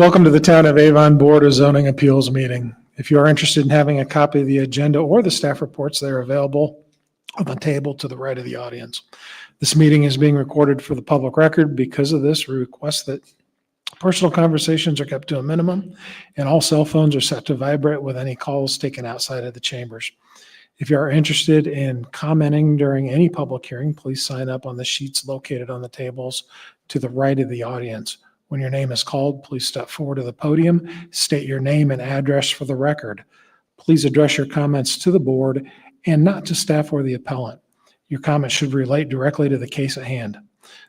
Welcome to the Town of Avon Board of Zoning Appeals meeting. If you are interested in having a copy of the agenda or the staff reports, they are available on the table to the right of the audience. This meeting is being recorded for the public record. Because of this, we request that personal conversations are kept to a minimum and all cell phones are set to vibrate with any calls taken outside of the chambers. If you are interested in commenting during any public hearing, please sign up on the sheets located on the tables to the right of the audience. When your name is called, please step forward to the podium, state your name and address for the record. Please address your comments to the board and not to staff or the appellant. Your comments should relate directly to the case at hand.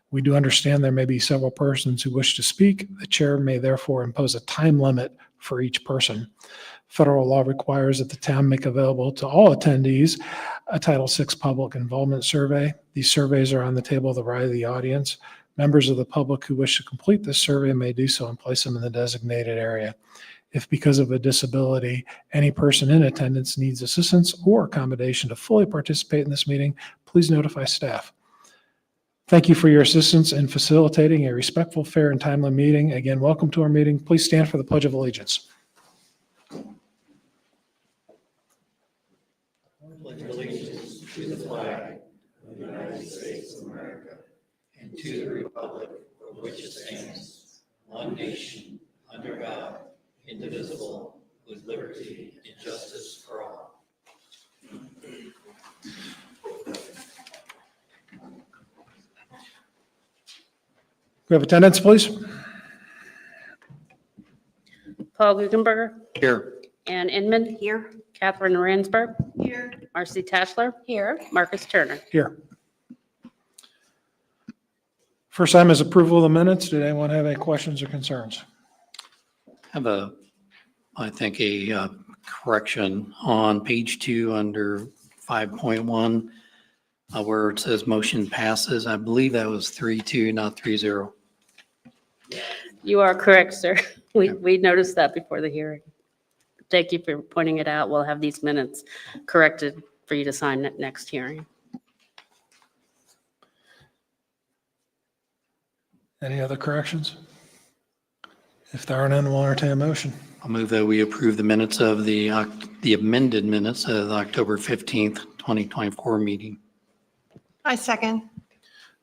We do understand there may be several persons who wish to speak. The chair may therefore impose a time limit for each person. Federal law requires that the town make available to all attendees a Title VI public involvement survey. These surveys are on the table to the right of the audience. Members of the public who wish to complete this survey may do so and place them in the designated area. If because of a disability, any person in attendance needs assistance or accommodation to fully participate in this meeting, please notify staff. Thank you for your assistance in facilitating a respectful, fair, and timely meeting. Again, welcome to our meeting. Please stand for the Pledge of Allegiance. Pledge allegiance to the flag of the United States of America and to the republic for which it stands, one nation, under God, indivisible, with liberty and justice for all. We have attendance, please. Paul Guggenberger. Here. Ann Inman. Here. Catherine Ransberg. Here. Marcy Tashler. Here. Marcus Turner. Here. First item is approval of the minutes. Did anyone have any questions or concerns? Have I think a correction on page 2 under 5.1 where it says motion passes. I believe that was 3-2, not 3-0. You are correct, sir. We noticed that before the hearing. Thank you for pointing it out. We'll have these minutes corrected for you to sign at next hearing. Any other corrections? If there are none, we'll entertain a motion. I'll move that we approve the minutes of the amended minutes of the October 15th, 2024 meeting. I second.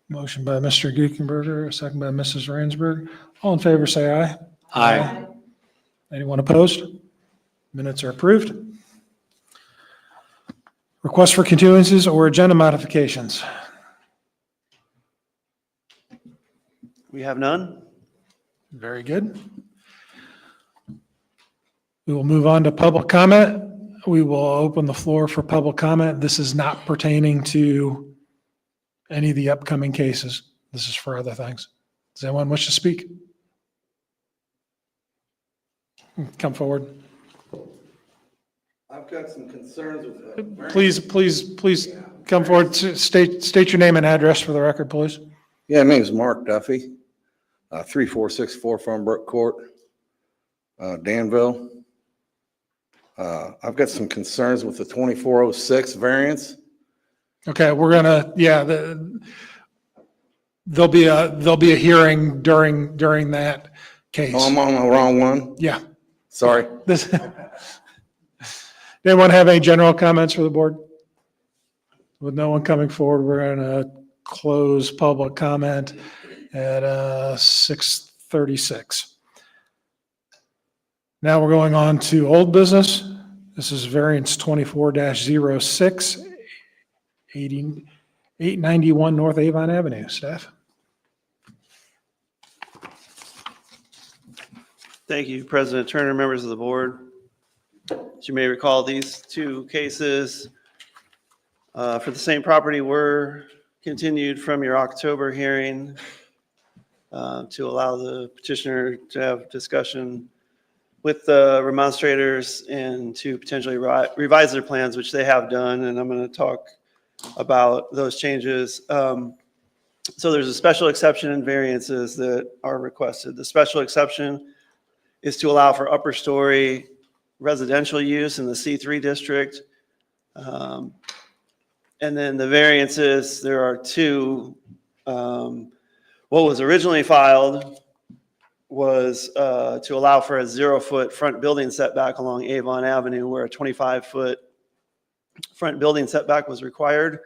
Motion by Mr. Guckenberger, a second by Mrs. Ransberg. All in favor, say aye. Aye. Anyone opposed? Minutes are approved. Request for continuances or agenda modifications. We have none. Very good. We will move on to public comment. We will open the floor for public comment. This is not pertaining to any of the upcoming cases. This is for other things. Does anyone wish to speak? Come forward. I've got some concerns with. Please come forward. State your name and address for the record, please. Yeah, my name is Mark Duffy, 3464 Farmbrook Court, Danville. I've got some concerns with the 2406 variance. Okay, we're gonna, there'll be a hearing during that case. Oh, I'm on the wrong one. Yeah. Sorry. Anyone have any general comments for the board? With no one coming forward, we're gonna close public comment at 6:36. Now we're going on to old business. This is variance 24-06, 891 North Avon Avenue. Staff. Thank you, President Turner, members of the board. As you may recall, these two cases for the same property were continued from your October hearing to allow the petitioner to have discussion with the remonstrators and to potentially revise their plans, which they have done. And I'm going to talk about those changes. So there's a special exception and variances that are requested. The special exception is to allow for upper story residential use in the C3 district. And then the variances, there are two. What was originally filed was to allow for a 0-foot front building setback along Avon Avenue, where a 25-foot front building setback was required.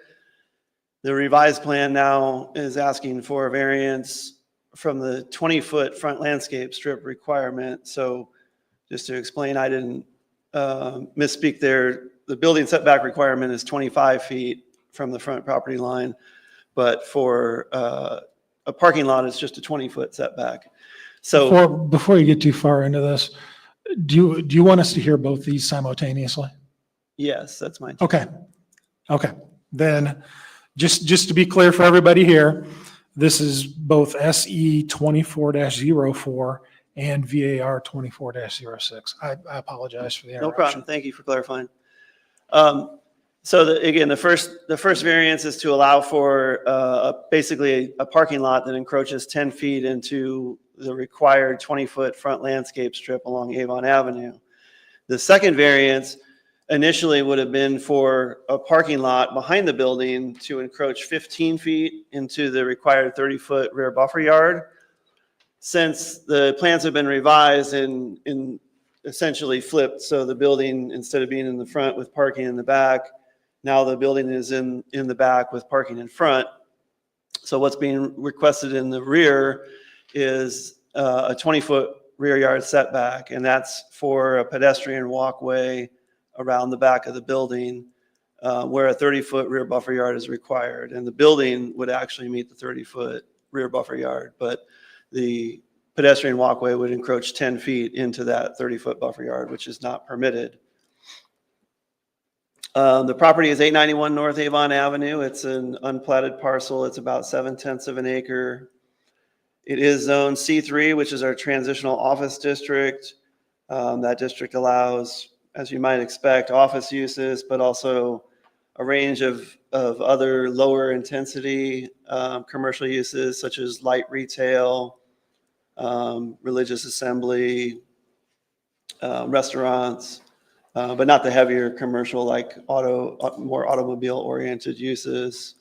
The revised plan now is asking for a variance from the 20-foot front landscape strip requirement. So just to explain, I didn't misspeak there. The building setback requirement is 25 feet from the front property line, but for a parking lot, it's just a 20-foot setback. So Before you get too far into this, do you want us to hear both these simultaneously? yes, that's my. Okay. Okay. Then just to be clear for everybody here, this is both SE 24-04 and VAR 24-06. I apologize for the No interruption. problem. Thank you for clarifying. So again, the first variance is to allow for basically a parking lot that encroaches 10 feet into the required 20-foot front landscape strip along Avon Avenue. The second variance initially would have been for a parking lot behind the building to encroach 15 feet into the required 30-foot rear buffer yard. Since the plans have been revised and essentially flipped, so the building, instead of being in the front with parking in the back, now the building is in the back with parking in front. So what's being requested in the rear is a 20-foot rear yard setback, and that's for a pedestrian walkway around the back of the building where a 30-foot rear buffer yard is required. And the building would actually meet the 30-foot rear buffer yard, but the pedestrian walkway would encroach 10 feet into that 30-foot buffer yard, which is not permitted. The property is 891 North Avon Avenue. It's an unplatted parcel. It's about 7/10 of an acre. It is zone C3, which is our transitional office district. That district allows, as you might expect, office uses, but also a range of other lower intensity commercial uses, such as light retail, religious assembly, restaurants, but not the heavier commercial, like more automobile-oriented uses.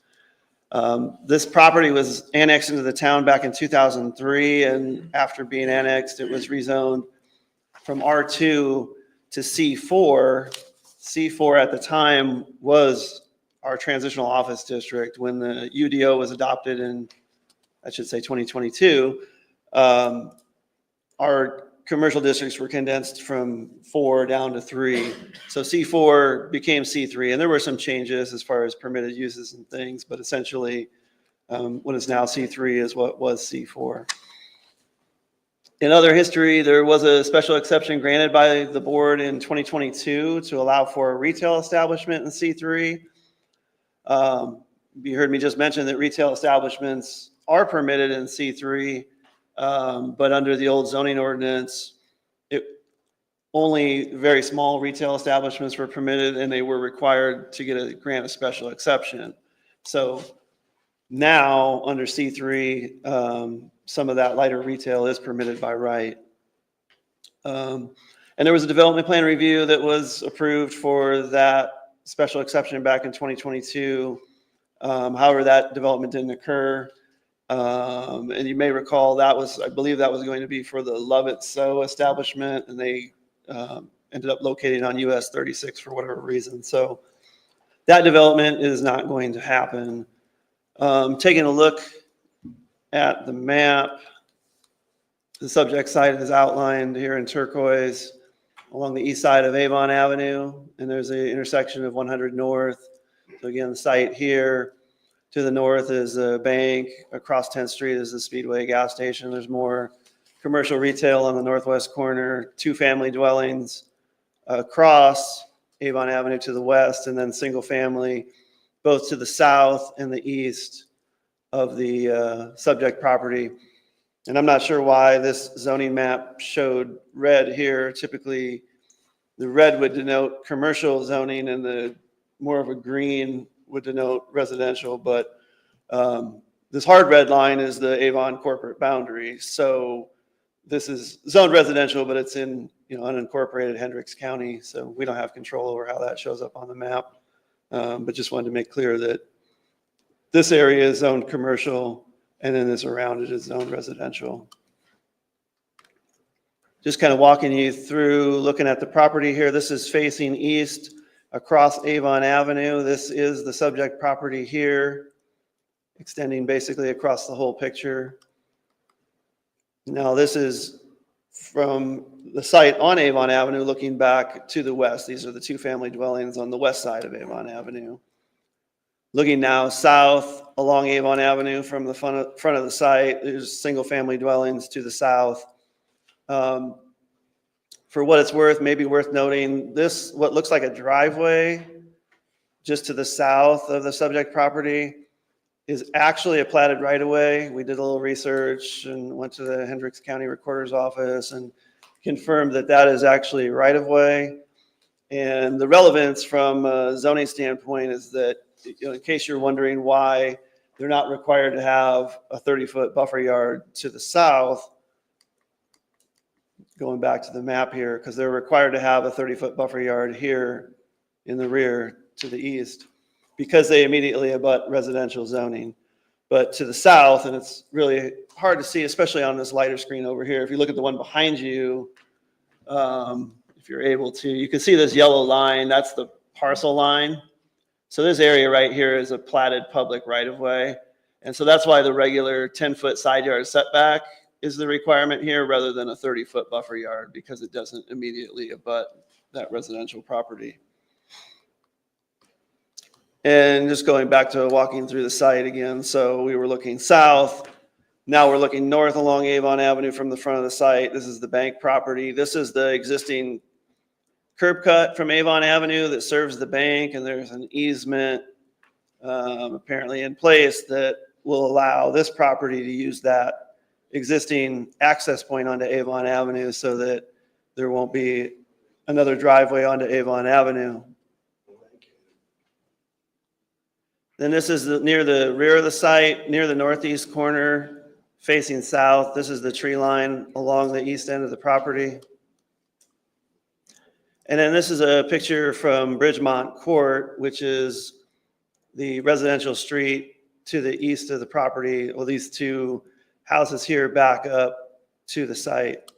This property was annexed into the town back in 2003, and after being annexed, it was rezoned from R2 to C4. C4 at the time was our transitional office district. When the UDO was adopted in, I should say, 2022, our commercial districts were condensed from 4 down to 3. So C4 became C3, and there were some changes as far as permitted uses and things, but essentially what is now C3 is what was C4. In other history, there was a special exception granted by the board in 2022 to allow for a retail establishment in C3. You heard me just mention that retail establishments are permitted in C3, but under the old zoning ordinance, only very small retail establishments were permitted, and they were required to grant a special exception. So now under C3, some of that lighter retail is permitted by right. And there was a development plan review that was approved for that special exception back in 2022. However, that development didn't occur. And you may recall I believe that was going to be for the Love It So establishment, and they ended up locating on US 36 for whatever reason. So that development is not going to happen. Taking a look at the map, the subject site is outlined here in turquoise along the east side of Avon Avenue, and there's an intersection of 100 North. So again, the site here. To the north is a bank. Across 10th Street is the Speedway gas station. There's more commercial retail on the northwest corner, 2 family dwellings across Avon Avenue to the west, and then single family both to the south and the east of the subject property. And I'm not sure why this zoning map showed red here. Typically, the red would denote commercial zoning, and the more of a green would denote residential, but this hard red line is the Avon corporate boundary. So this is zoned residential, but it's in unincorporated Hendricks County, so we don't have control over how that shows up on the map. But just wanted to make clear that this area is zoned commercial, and then this around it is zoned residential. Just kind of walking you through, looking at the property here. This is facing east across Avon Avenue. This is the subject property here, extending basically across the whole picture. Now this is from the site on Avon Avenue looking back to the west. These are the two-family dwellings on the west side of Avon Avenue. Looking now south along Avon Avenue from the front of the site, there's single-family dwellings to the south. For what it's worth, maybe worth noting, this, what looks like a driveway just to the south of the subject property, is actually a platted right-of-way. We did a little research and went to the Hendricks County Recorder's Office and confirmed that that is actually right-of-way. And the relevance from a zoning standpoint is that, in case you're wondering why they're not required to have a 30-foot buffer yard to the south, going back to the map here, because they're required to have a 30-foot buffer yard here in the rear to the east, because they immediately abut residential zoning. But to the south, and it's really hard to see, especially on this lighter screen over here, if you look at the one behind you, if you're able to, you can see this yellow line, that's the parcel line. So this area right here is a platted public right-of-way. And so that's why the regular 10-foot side yard setback is the requirement here rather than a 30-foot buffer yard, because it doesn't immediately abut that residential property. And just going back to walking through the site again, so we were looking south. Now we're looking north along Avon Avenue from the front of the site. This is the bank property. This is the existing curb cut from Avon Avenue that serves the bank, and there's an easement apparently in place that will allow this property to use that existing access point onto Avon Avenue so that there won't be another driveway onto Avon Avenue. Then this is near the rear of the site, near the northeast corner, facing south. This is the tree line along the east end of the property. And then this is a picture from Bridgemont Court, which is the residential street to the east of the property. Well, these two houses here back up to the site.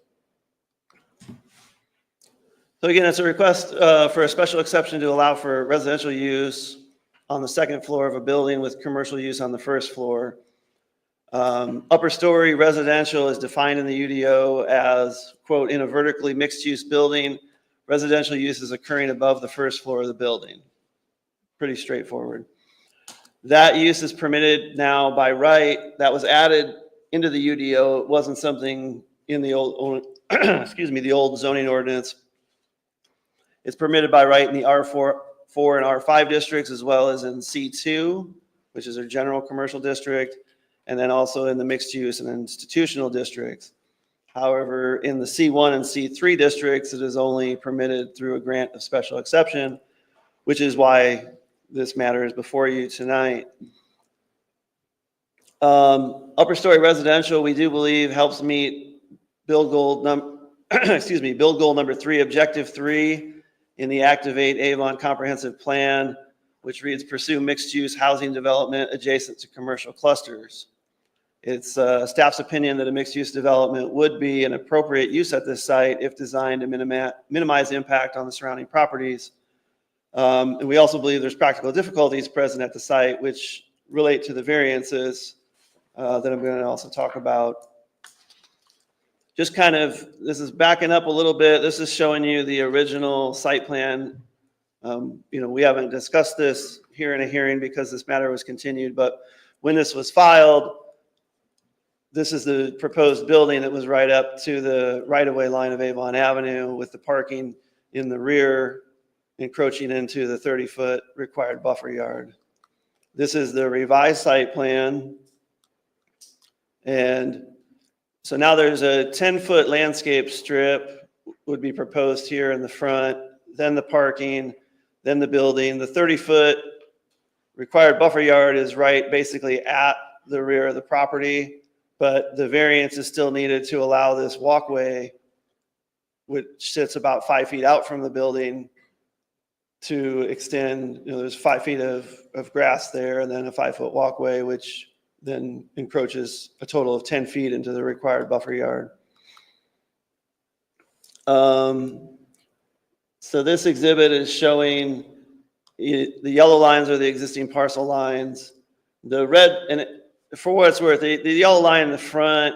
So again, it's a request for a special exception to allow for residential use on the second floor of a building with commercial use on the first floor. Upper story residential is defined in the UDO as, quote, in a vertically mixed use building, residential use is occurring above the first floor of the building. Pretty straightforward. That use is permitted now by right. That was added into the UDO. It wasn't something in the old, excuse me, the old zoning ordinance. It's permitted by right in the R4 and R5 districts, as well as in C2, which is our general commercial district, and then also in the mixed use and institutional districts. However, in the C1 and C3 districts, it is only permitted through a grant of special exception, which is why this matter is before you tonight. Upper story residential, we do believe, helps meet build goal number 3, objective 3 in the Activate Avon Comprehensive Plan, which reads, pursue mixed use housing development adjacent to commercial clusters. It's staff's opinion that a mixed use development would be an appropriate use at this site if designed to minimize impact on the surrounding properties. And we also believe there's practical difficulties present at the site which relate to the variances that I'm going to also talk about. Just kind of, this is backing up a little bit. This is showing you the original site plan. We haven't discussed this here in a hearing because this matter was continued, but when this was filed, this is the proposed building that was right up to the right-of-way line of Avon Avenue with the parking in the rear encroaching into the 30-foot required buffer yard. This is the revised site plan. And so now there's a 10-foot landscape strip would be proposed here in the front, then the parking, then the building. The 30-foot required buffer yard is right basically at the rear of the property, but the variance is still needed to allow this walkway, which sits about 5 feet out from the building, to extend. There's 5 feet of grass there and then a 5-foot walkway, which then encroaches a total of 10 feet into the required buffer yard. So this exhibit is showing the yellow lines are the existing parcel lines. The red, and for what it's worth, the yellow line in the front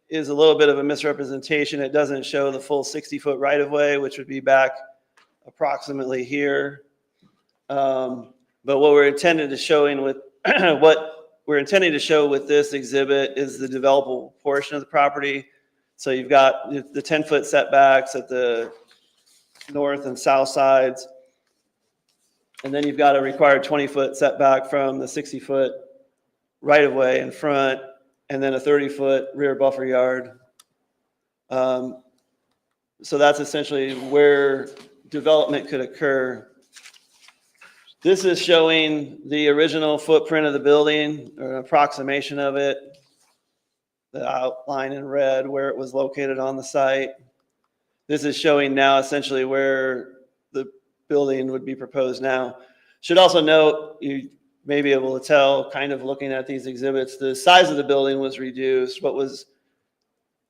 is a little bit of a misrepresentation. It doesn't show the full 60-foot right-of-way, which would be back approximately here. But what we're intending to showing with what we're intending to show with this exhibit is the developable portion of the property. So you've got the 10-foot setbacks at the north and south sides. And then you've got a required 20-foot setback from the 60-foot right-of-way in front, and then a 30-foot rear buffer yard. So that's essentially where development could occur. This is showing the original footprint of the building, or an approximation of it, the outline in red where it was located on the site. This is showing now essentially where the building would be proposed now. Should also note, you may be able to tell, kind of looking at these exhibits, the size of the building was reduced. What was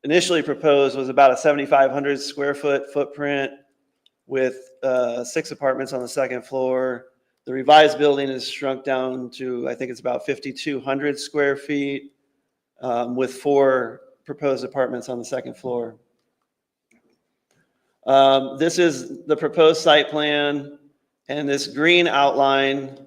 initially proposed was about a 7,500 square foot footprint with 6 apartments on the second floor. The revised building is shrunk down to, I think it's about 5,200 square feet with 4 proposed apartments on the second floor. This is the proposed site plan, and this green outline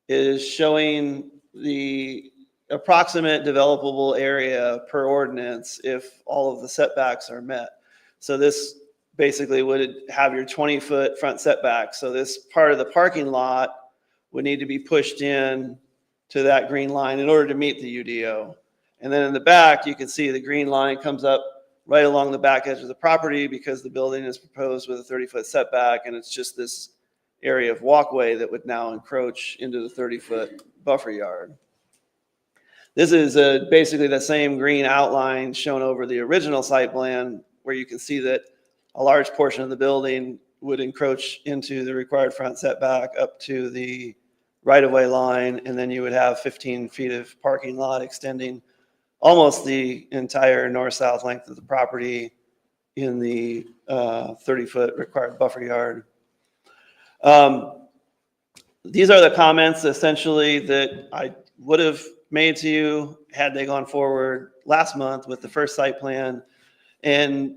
is showing the approximate developable area per ordinance if all of the setbacks are met. So this basically would have your 20-foot front setback. So this part of the parking lot would need to be pushed in to that green line in order to meet the UDO. And then in the back, you can see the green line comes up right along the back edge of the property because the building is proposed with a 30-foot setback, and it's just this area of walkway that would now encroach into the 30-foot buffer yard. This is basically the same green outline shown over the original site plan, where you can see that a large portion of the building would encroach into the required front setback up to the right-of-way line, and then you would have 15 feet of parking lot extending almost the entire north-south length of the property in the 30-foot required buffer yard. These are the comments essentially that I would have made to you had they gone forward last month with the first site plan. And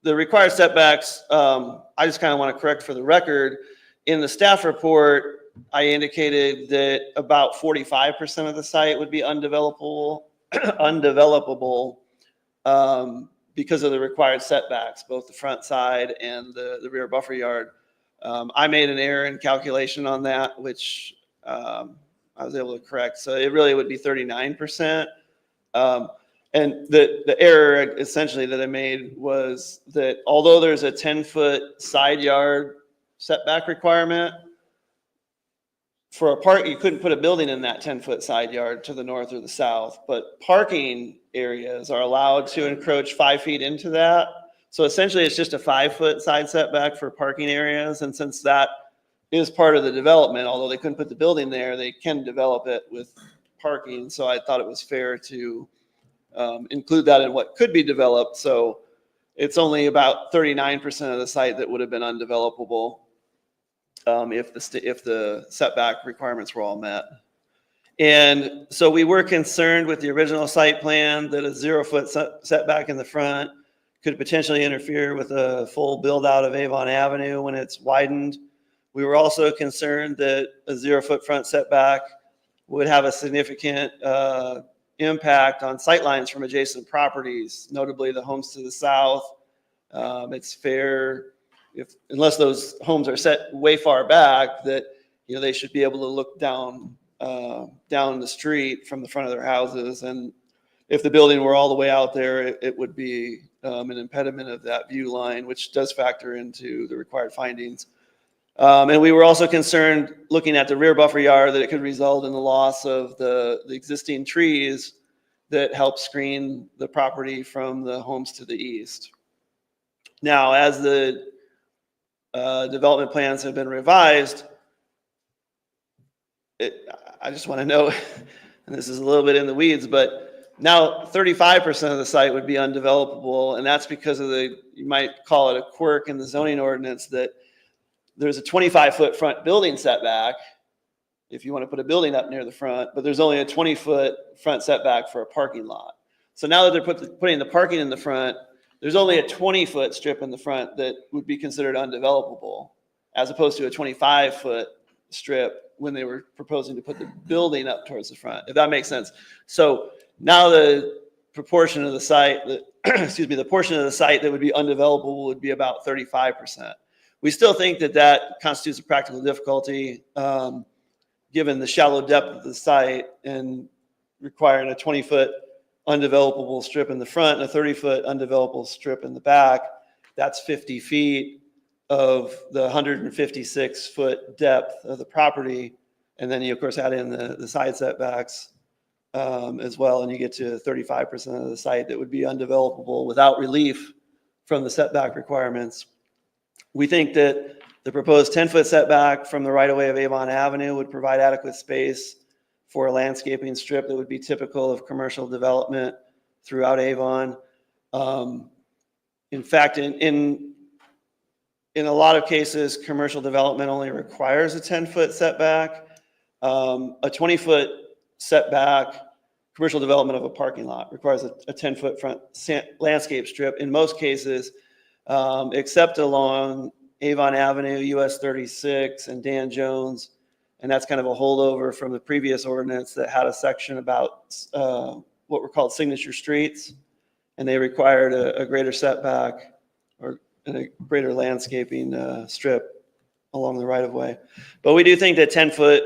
the required setbacks, I just kind of want to correct for the record. In the staff report, I indicated that about 45% of the site would be undevelopable because of the required setbacks, both the front side and the rear buffer yard. I made an error in calculation on that, which I was able to correct. So it really would be 39%. And the error essentially that I made was that although there's a 10-foot side yard setback requirement, for a park, you couldn't put a building in that 10-foot side yard to the north or the south, but parking areas are allowed to encroach 5 feet into that. So essentially it's just a 5-foot side setback for parking areas. And since that is part of the development, although they couldn't put the building there, they can develop it with parking. So I thought it was fair to include that in what could be developed. So it's only about 39% of the site that would have been undevelopable if the setback requirements were all met. And so we were concerned with the original site plan that a 0-foot setback in the front could potentially interfere with a full build out of Avon Avenue when it's widened. We were also concerned that a 0-foot front setback would have a significant impact on sightlines from adjacent properties, notably the homes to the south. It's fair unless those homes are set way far back, that they should be able to look down the street from the front of their houses. And if the building were all the way out there, it would be an impediment of that view line, which does factor into the required findings. And we were also concerned, looking at the rear buffer yard, that it could result in the loss of the existing trees that help screen the property from the homes to the east. Now, as the development plans have been revised, I just want to know, and this is a little bit in the weeds, but Now, 35% of the site would be undevelopable, and that's because of you might call it a quirk in the zoning ordinance, that there's a 25-foot front building setback if you want to put a building up near the front, but there's only a 20-foot front setback for a parking lot. So now that they're putting the parking in the front, there's only a 20-foot strip in the front that would be considered undevelopable, as opposed to a 25-foot strip when they were proposing to put the building up towards the front, if that makes sense. So now the proportion of the site, excuse me, the portion of the site that would be undevelopable would be about 35%. We still think that that constitutes a practical difficulty, given the shallow depth of the site and requiring a 20-foot undevelopable strip in the front and a 30-foot undevelopable strip in the back. That's 50 feet of the 156-foot depth of the property. And then you, of course, add in the side setbacks as well, and you get to 35% of the site that would be undevelopable without relief from the setback requirements. We think that the proposed 10-foot setback from the right-of-way of Avon Avenue would provide adequate space for a landscaping strip that would be typical of commercial development throughout Avon. In fact, in a lot of cases, commercial development only requires a 10-foot setback. A 20-foot setback, commercial development of a parking lot requires a 10-foot front landscape strip in most cases, except along Avon Avenue, US 36, and Dan Jones. And that's kind of a holdover from the previous ordinance that had a section about what were called signature streets. And they required a greater setback or a greater landscaping strip along the right of way. But we do think that 10-foot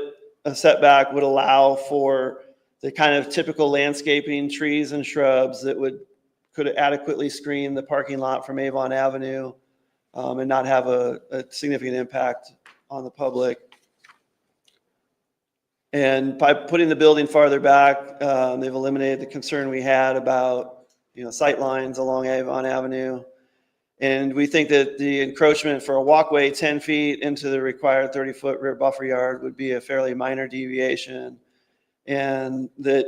setback would allow for the kind of typical landscaping, trees and shrubs that could adequately screen the parking lot from Avon Avenue and not have a significant impact on the public. And by putting the building farther back, they've eliminated the concern we had about, sight lines along Avon Avenue. And we think that the encroachment for a walkway 10 feet into the required 30-foot rear buffer yard would be a fairly minor deviation, and that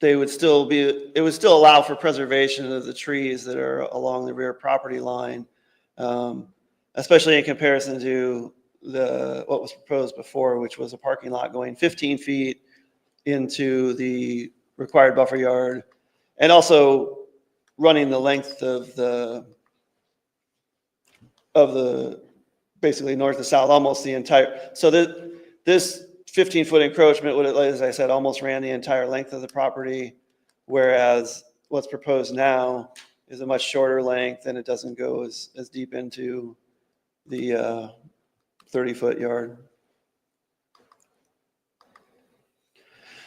it would still allow for preservation of the trees that are along the rear property line, especially in comparison to what was proposed before, which was a parking lot going 15 feet into the required buffer yard, and also running the length of the basically north to south, almost the entire. So this 15-foot encroachment would, as I said, almost ran the entire length of the property, whereas what's proposed now is a much shorter length and it doesn't go as deep into the 30-foot yard.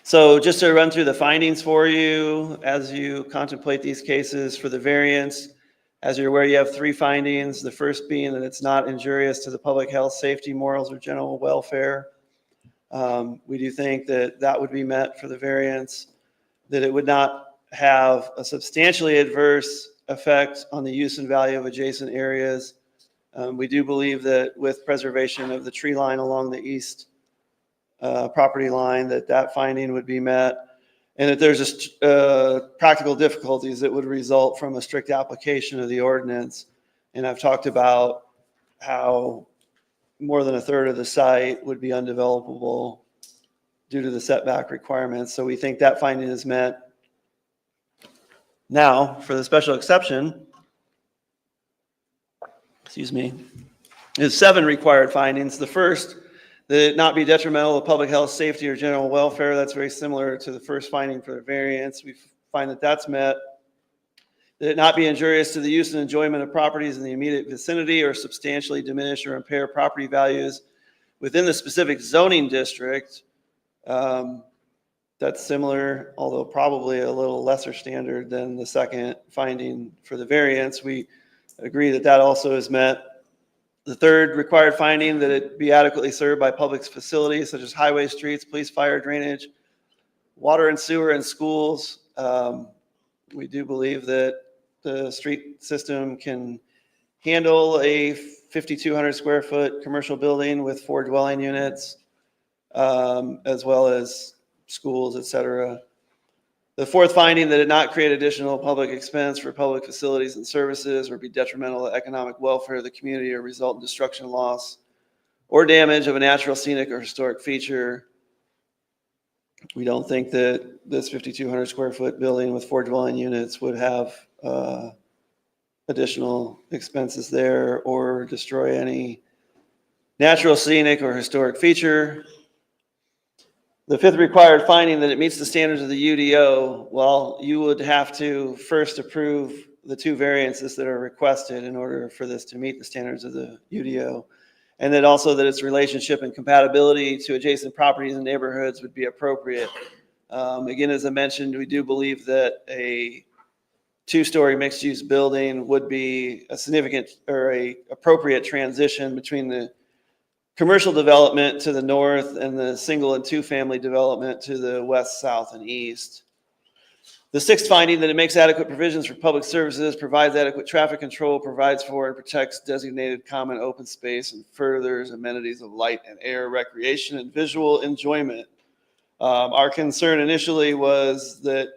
So just to run through the findings for you as you contemplate these cases for the variance. As you're aware, you have 3 findings. The first being that it's not injurious to the public health, safety, morals, or general welfare. We do think that would be met for the variance, that it would not have a substantially adverse effect on the use and value of adjacent areas. We do believe that with preservation of the tree line along the east property line, that finding would be met, and that there's just practical difficulties that would result from a strict application of the ordinance. And I've talked about how more than a third of the site would be undevelopable due to the setback requirements. So we think that finding is met. Now, for the special exception, is 7 required findings. The first, that it not be detrimental to public health, safety, or general welfare. That's very similar to the first finding for the variance. We find that that's met. That it not be injurious to the use and enjoyment of properties in the immediate vicinity or substantially diminish or impair property values within the specific zoning district. That's similar, although probably a little lesser standard than the second finding for the variance. We agree that also is met. The third required finding, that it be adequately served by public facilities such as highways, streets, police, fire, drainage, water and sewer, and schools. We do believe that the street system can handle a 5,200 square foot commercial building with 4 dwelling units, as well as schools, et cetera. The fourth finding, that it not create additional public expense for public facilities and services or be detrimental to economic welfare of the community or result in destruction, loss, or damage of a natural, scenic, or historic feature. We don't think that this 5,200 square foot building with 4 dwelling units would have additional expenses there or destroy any natural, scenic, or historic feature. The fifth required finding, that it meets the standards of the UDO. Well, you would have to first approve the 2 variances that are requested in order for this to meet the standards of the UDO. And then also that its relationship and compatibility to adjacent properties and neighborhoods would be appropriate. Again, as I mentioned, we do believe that a 2-story mixed-use building would be a significant or a appropriate transition between the commercial development to the north and the single and 2-family development to the west, south, and east. The sixth finding, that it makes adequate provisions for public services, provides adequate traffic control, provides for and protects designated common open space, and furthers amenities of light and air, recreation, and visual enjoyment. Our concern initially was that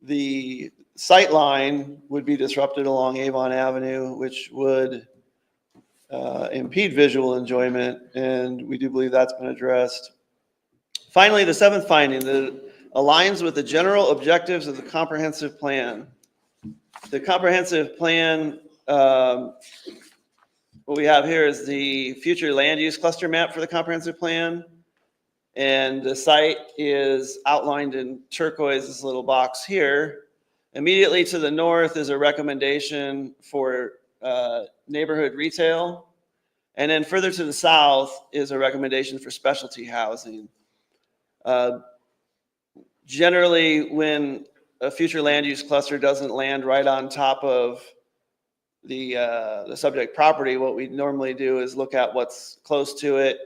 the sight line would be disrupted along Avon Avenue, which would impede visual enjoyment, and we do believe that's been addressed. Finally, the seventh finding, that it aligns with the general objectives of the comprehensive plan. The comprehensive plan, what we have here is the future land use cluster map for the comprehensive plan. And the site is outlined in turquoise, this little box here. Immediately to the north is a recommendation for neighborhood retail. And then further to the south is a recommendation for specialty housing. Generally, when a future land use cluster doesn't land right on top of the subject property, what we normally do is look at what's close to it.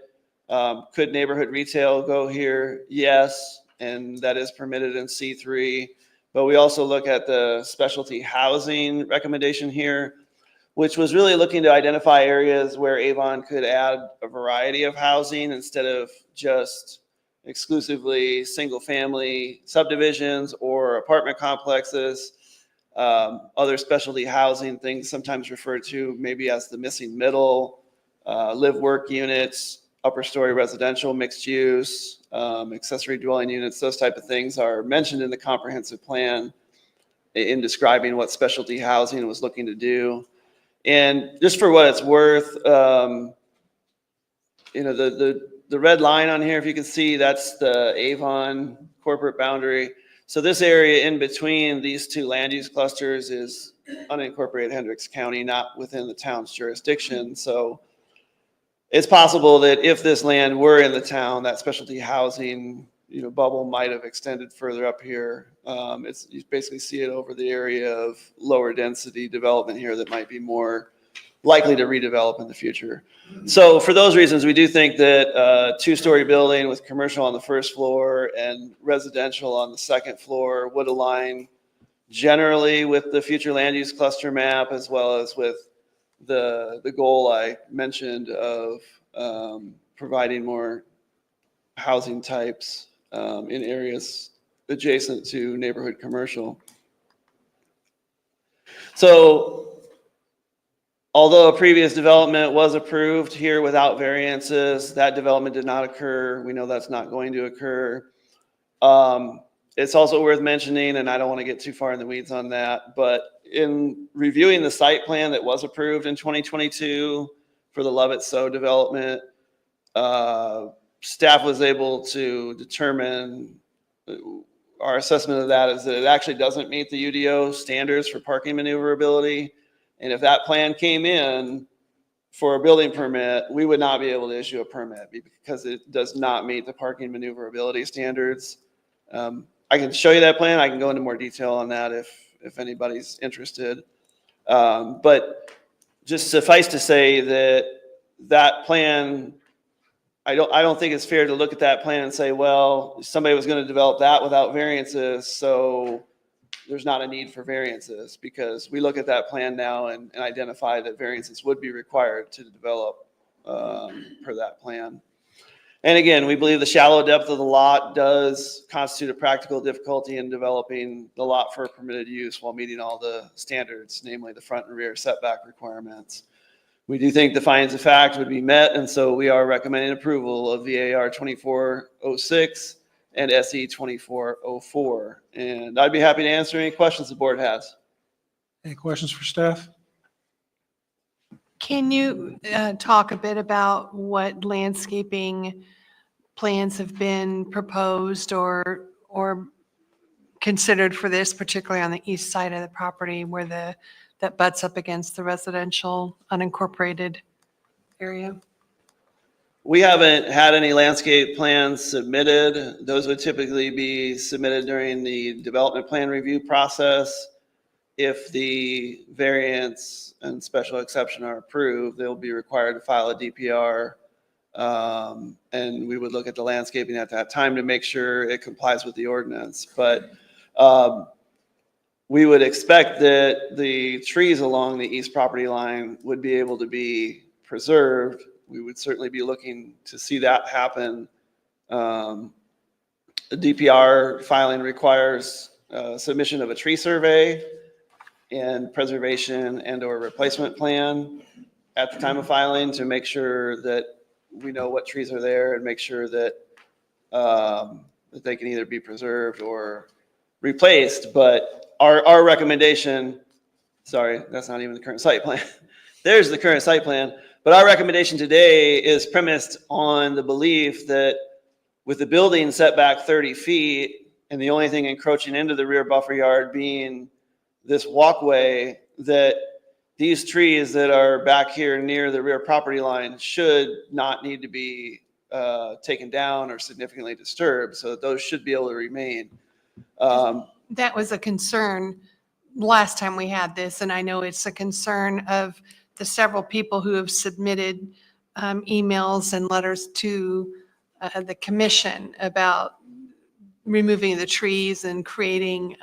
Could neighborhood retail go here? Yes, and that is permitted in C3. But we also look at the specialty housing recommendation here, which was really looking to identify areas where Avon could add a variety of housing instead of just exclusively single-family subdivisions or apartment complexes. Other specialty housing, things sometimes referred to maybe as the missing middle, live-work units, upper-story residential mixed use, accessory dwelling units, those type of things are mentioned in the comprehensive plan in describing what specialty housing was looking to do. And just for what it's worth, the red line on here, if you can see, that's the Avon corporate boundary. So this area in between these 2 land use clusters is unincorporated Hendricks County, not within the town's jurisdiction. So it's possible that if this land were in the town, that specialty housing, bubble might have extended further up here. You basically see it over the area of lower density development here that might be more likely to redevelop in the future. So for those reasons, we do think that a 2-story building with commercial on the first floor and residential on the second floor would align generally with the future land use cluster map, as well as with the goal I mentioned of providing more housing types in areas adjacent to neighborhood commercial. So although a previous development was approved here without variances, that development did not occur. We know that's not going to occur. It's also worth mentioning, and I don't want to get too far in the weeds on that, but in reviewing the site plan that was approved in 2022 for the Lovett So development, staff was able to determine, our assessment of that is that it actually doesn't meet the UDO standards for parking maneuverability. And if that plan came in for a building permit, we would not be able to issue a permit because it does not meet the parking maneuverability standards. I can show you that plan. I can go into more detail on that if anybody's interested. But just suffice to say that that plan, I don't think it's fair to look at that plan and say, well, somebody was going to develop that without variances, so there's not a need for variances, because we look at that plan now and identify that variances would be required to develop per that plan. And again, we believe the shallow depth of the lot does constitute a practical difficulty in developing the lot for permitted use while meeting all the standards, namely the front and rear setback requirements. We do think the findings of fact would be met, and so we are recommending approval of VAR 2406 and SE 2404. And I'd be happy to answer any questions the board has. Any questions for staff? Can you talk a bit about what landscaping plans have been proposed or considered for this, particularly on the east side of the property where that butts up against the residential unincorporated area? We haven't had any landscape plans submitted. Those would typically be submitted during the development plan review process. If the variance and special exception are approved, they'll be required to file a DPR. And we would look at the landscaping at that time to make sure it complies with the ordinance. But we would expect that the trees along the east property line would be able to be preserved. We would certainly be looking to see that happen. The DPR filing requires submission of a tree survey and preservation and or replacement plan at the time of filing to make sure that we know what trees are there and make sure that that they can either be preserved or replaced. But our recommendation, sorry, that's not even the current site plan. There's the current site plan. But our recommendation today is premised on the belief that with the building set back 30 feet and the only thing encroaching into the rear buffer yard being this walkway, that these trees that are back here near the rear property line should not need to be taken down or significantly disturbed, so that those should be able to remain. That was a concern last time we had this, and I know it's a concern of the several people who have submitted emails and letters to the commission about removing the trees and creating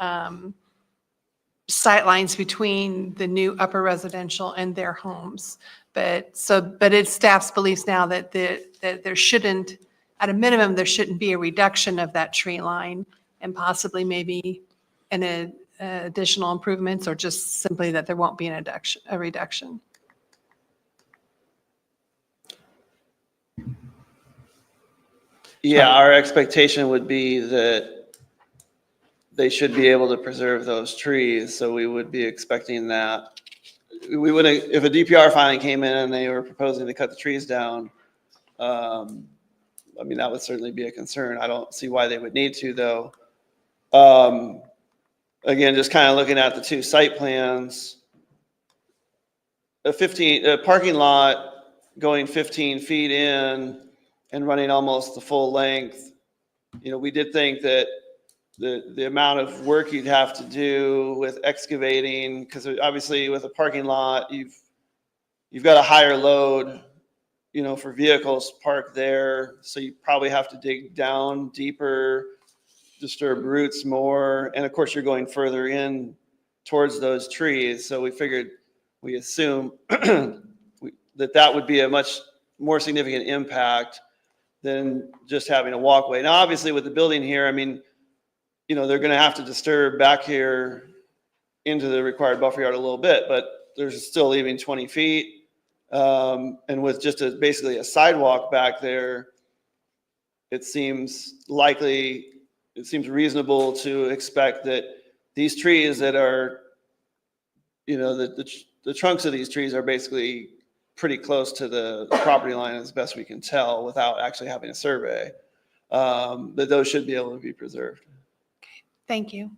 sightlines between the new upper residential and their homes. But it's staff's beliefs now that there shouldn't, at a minimum, there shouldn't be a reduction of that tree line and possibly maybe an additional improvements, or just simply that there won't be a reduction. Yeah, our expectation would be that they should be able to preserve those trees, so we would be expecting that. We would, if a DPR filing came in and they were proposing to cut the trees down, I mean, that would certainly be a concern. I don't see why they would need to, though. Again, just kind of looking at the two site plans, a parking lot going 15 feet in and running almost the full length. You know, we did think that the amount of work you'd have to do with excavating, because obviously with a parking lot, you've got a higher load, you know, for vehicles parked there. So you probably have to dig down deeper, disturb roots more. And of course, you're going further in towards those trees. So we assume that would be a much more significant impact than just having a walkway. Now, obviously with the building here, I mean, you know, they're going to have to disturb back here into the required buffer yard a little bit, but there's still leaving 20 feet. And with just basically a sidewalk back there, it seems reasonable to expect that these trees that are, you know, the trunks of these trees are basically pretty close to the property line as best we can tell without actually having a survey, that those should be able to be preserved. Thank you.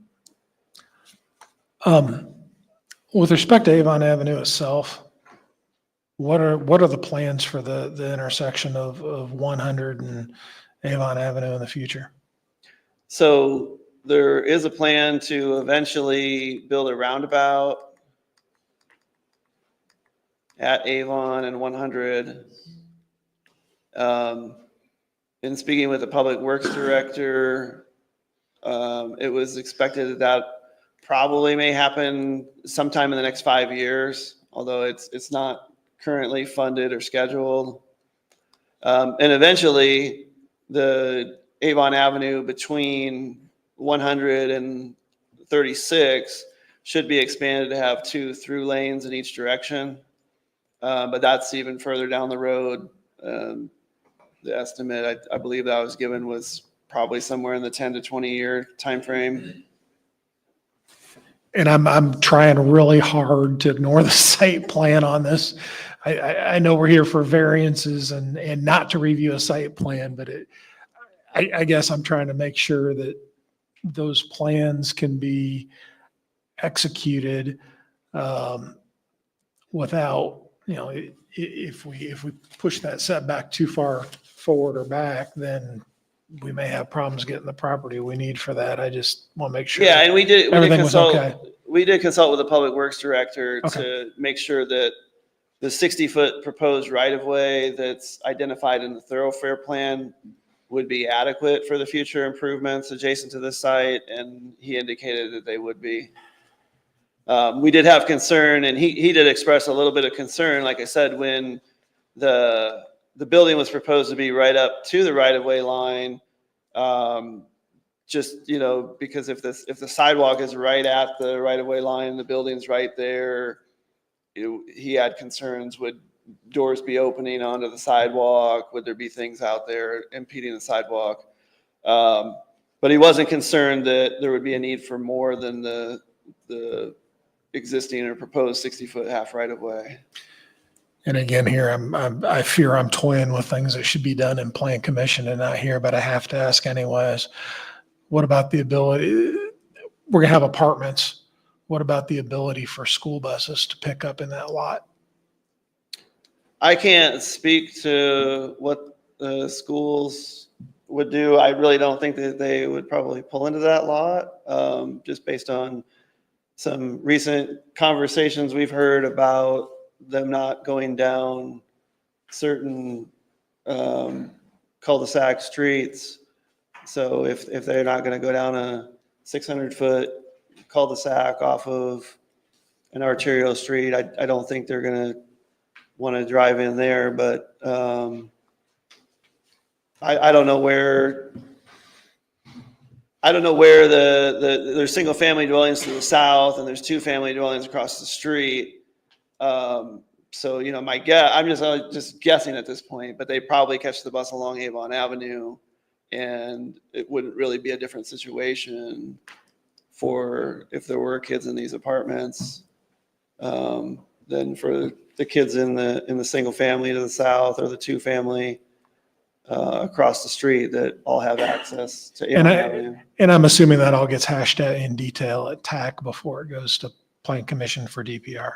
With respect to Avon Avenue itself, what are the plans for the intersection of 100 and Avon Avenue in the future? So there is a plan to eventually build a roundabout at Avon and 100. In speaking with the Public Works Director, it was expected that probably may happen sometime in the next 5 years, although it's not currently funded or scheduled. And eventually, the Avon Avenue between 100 and 36 should be expanded to have 2 through lanes in each direction. But that's even further down the road. The estimate I believe that I was given was probably somewhere in the 10 to 20 year timeframe. And I'm trying really hard to ignore the site plan on this. I know we're here for variances and not to review a site plan, but I guess I'm trying to make sure that those plans can be executed without, if we push that setback too far forward or back, then we may have problems getting the property we need for that. I just want to make sure. Yeah, and we did Everything was okay. consult with the public works director Okay. to make sure that the 60-foot proposed right-of-way that's identified in the thoroughfare plan would be adequate for the future improvements adjacent to the site, and he indicated that they would be. We did have concern, and he did express a little bit of concern, like I said, when the building was proposed to be right up to the right-of-way line. Just, because if the sidewalk is right at the right-of-way line, the building's right there, he had concerns. Would doors be opening onto the sidewalk? Would there be things out there impeding the sidewalk? But he wasn't concerned that there would be a need for more than the existing or proposed 60-foot half right-of-way. And again, here, I fear I'm toying with things that should be done in plan commission and not here, but I have to ask anyways. What about the ability, we're gonna have apartments. What about the ability for school buses to pick up in that lot? I can't speak to what the schools would do. I really don't think that they would probably pull into that lot, just based on some recent conversations we've heard about them not going down certain cul-de-sac streets. So if they're not going to go down a 600-foot cul-de-sac off of an arterial street, I don't think they're going to want to drive in there. But I don't know where. I don't know where there's single family dwellings to the south and there's 2 family dwellings across the street. So, my guess, I'm just guessing at this point, but they probably catch the bus along Avon Avenue, and it wouldn't really be a different situation for if there were kids in these apartments than for the kids in the single family to the south or the 2 family across the street that all have access to Avon Avenue. And I'm assuming that all gets hashed out in detail at TAC before it goes to Plan Commission for DPR.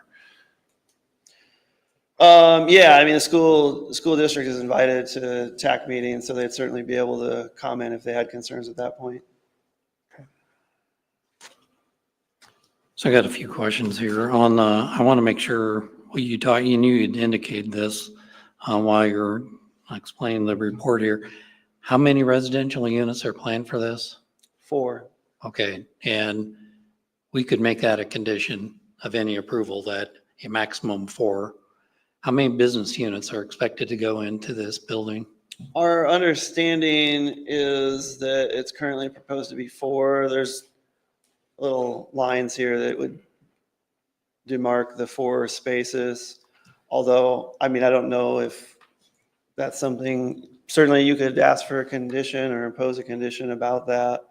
Yeah, I mean, the school district is invited to TAC meetings, so they'd certainly be able to comment if they had concerns at that point. So I got a few questions here on, I want to make sure, you knew you'd indicated this while you're explaining the report here. How many residential units are planned for this? 4. Okay, and we could make that a condition of any approval, that a maximum 4. How many business units are expected to go into this building? Our understanding is that it's currently proposed to be 4. There's little lines here that would demark the 4 spaces. Although, I mean, I don't know if that's something, certainly you could ask for a condition or impose a condition about that.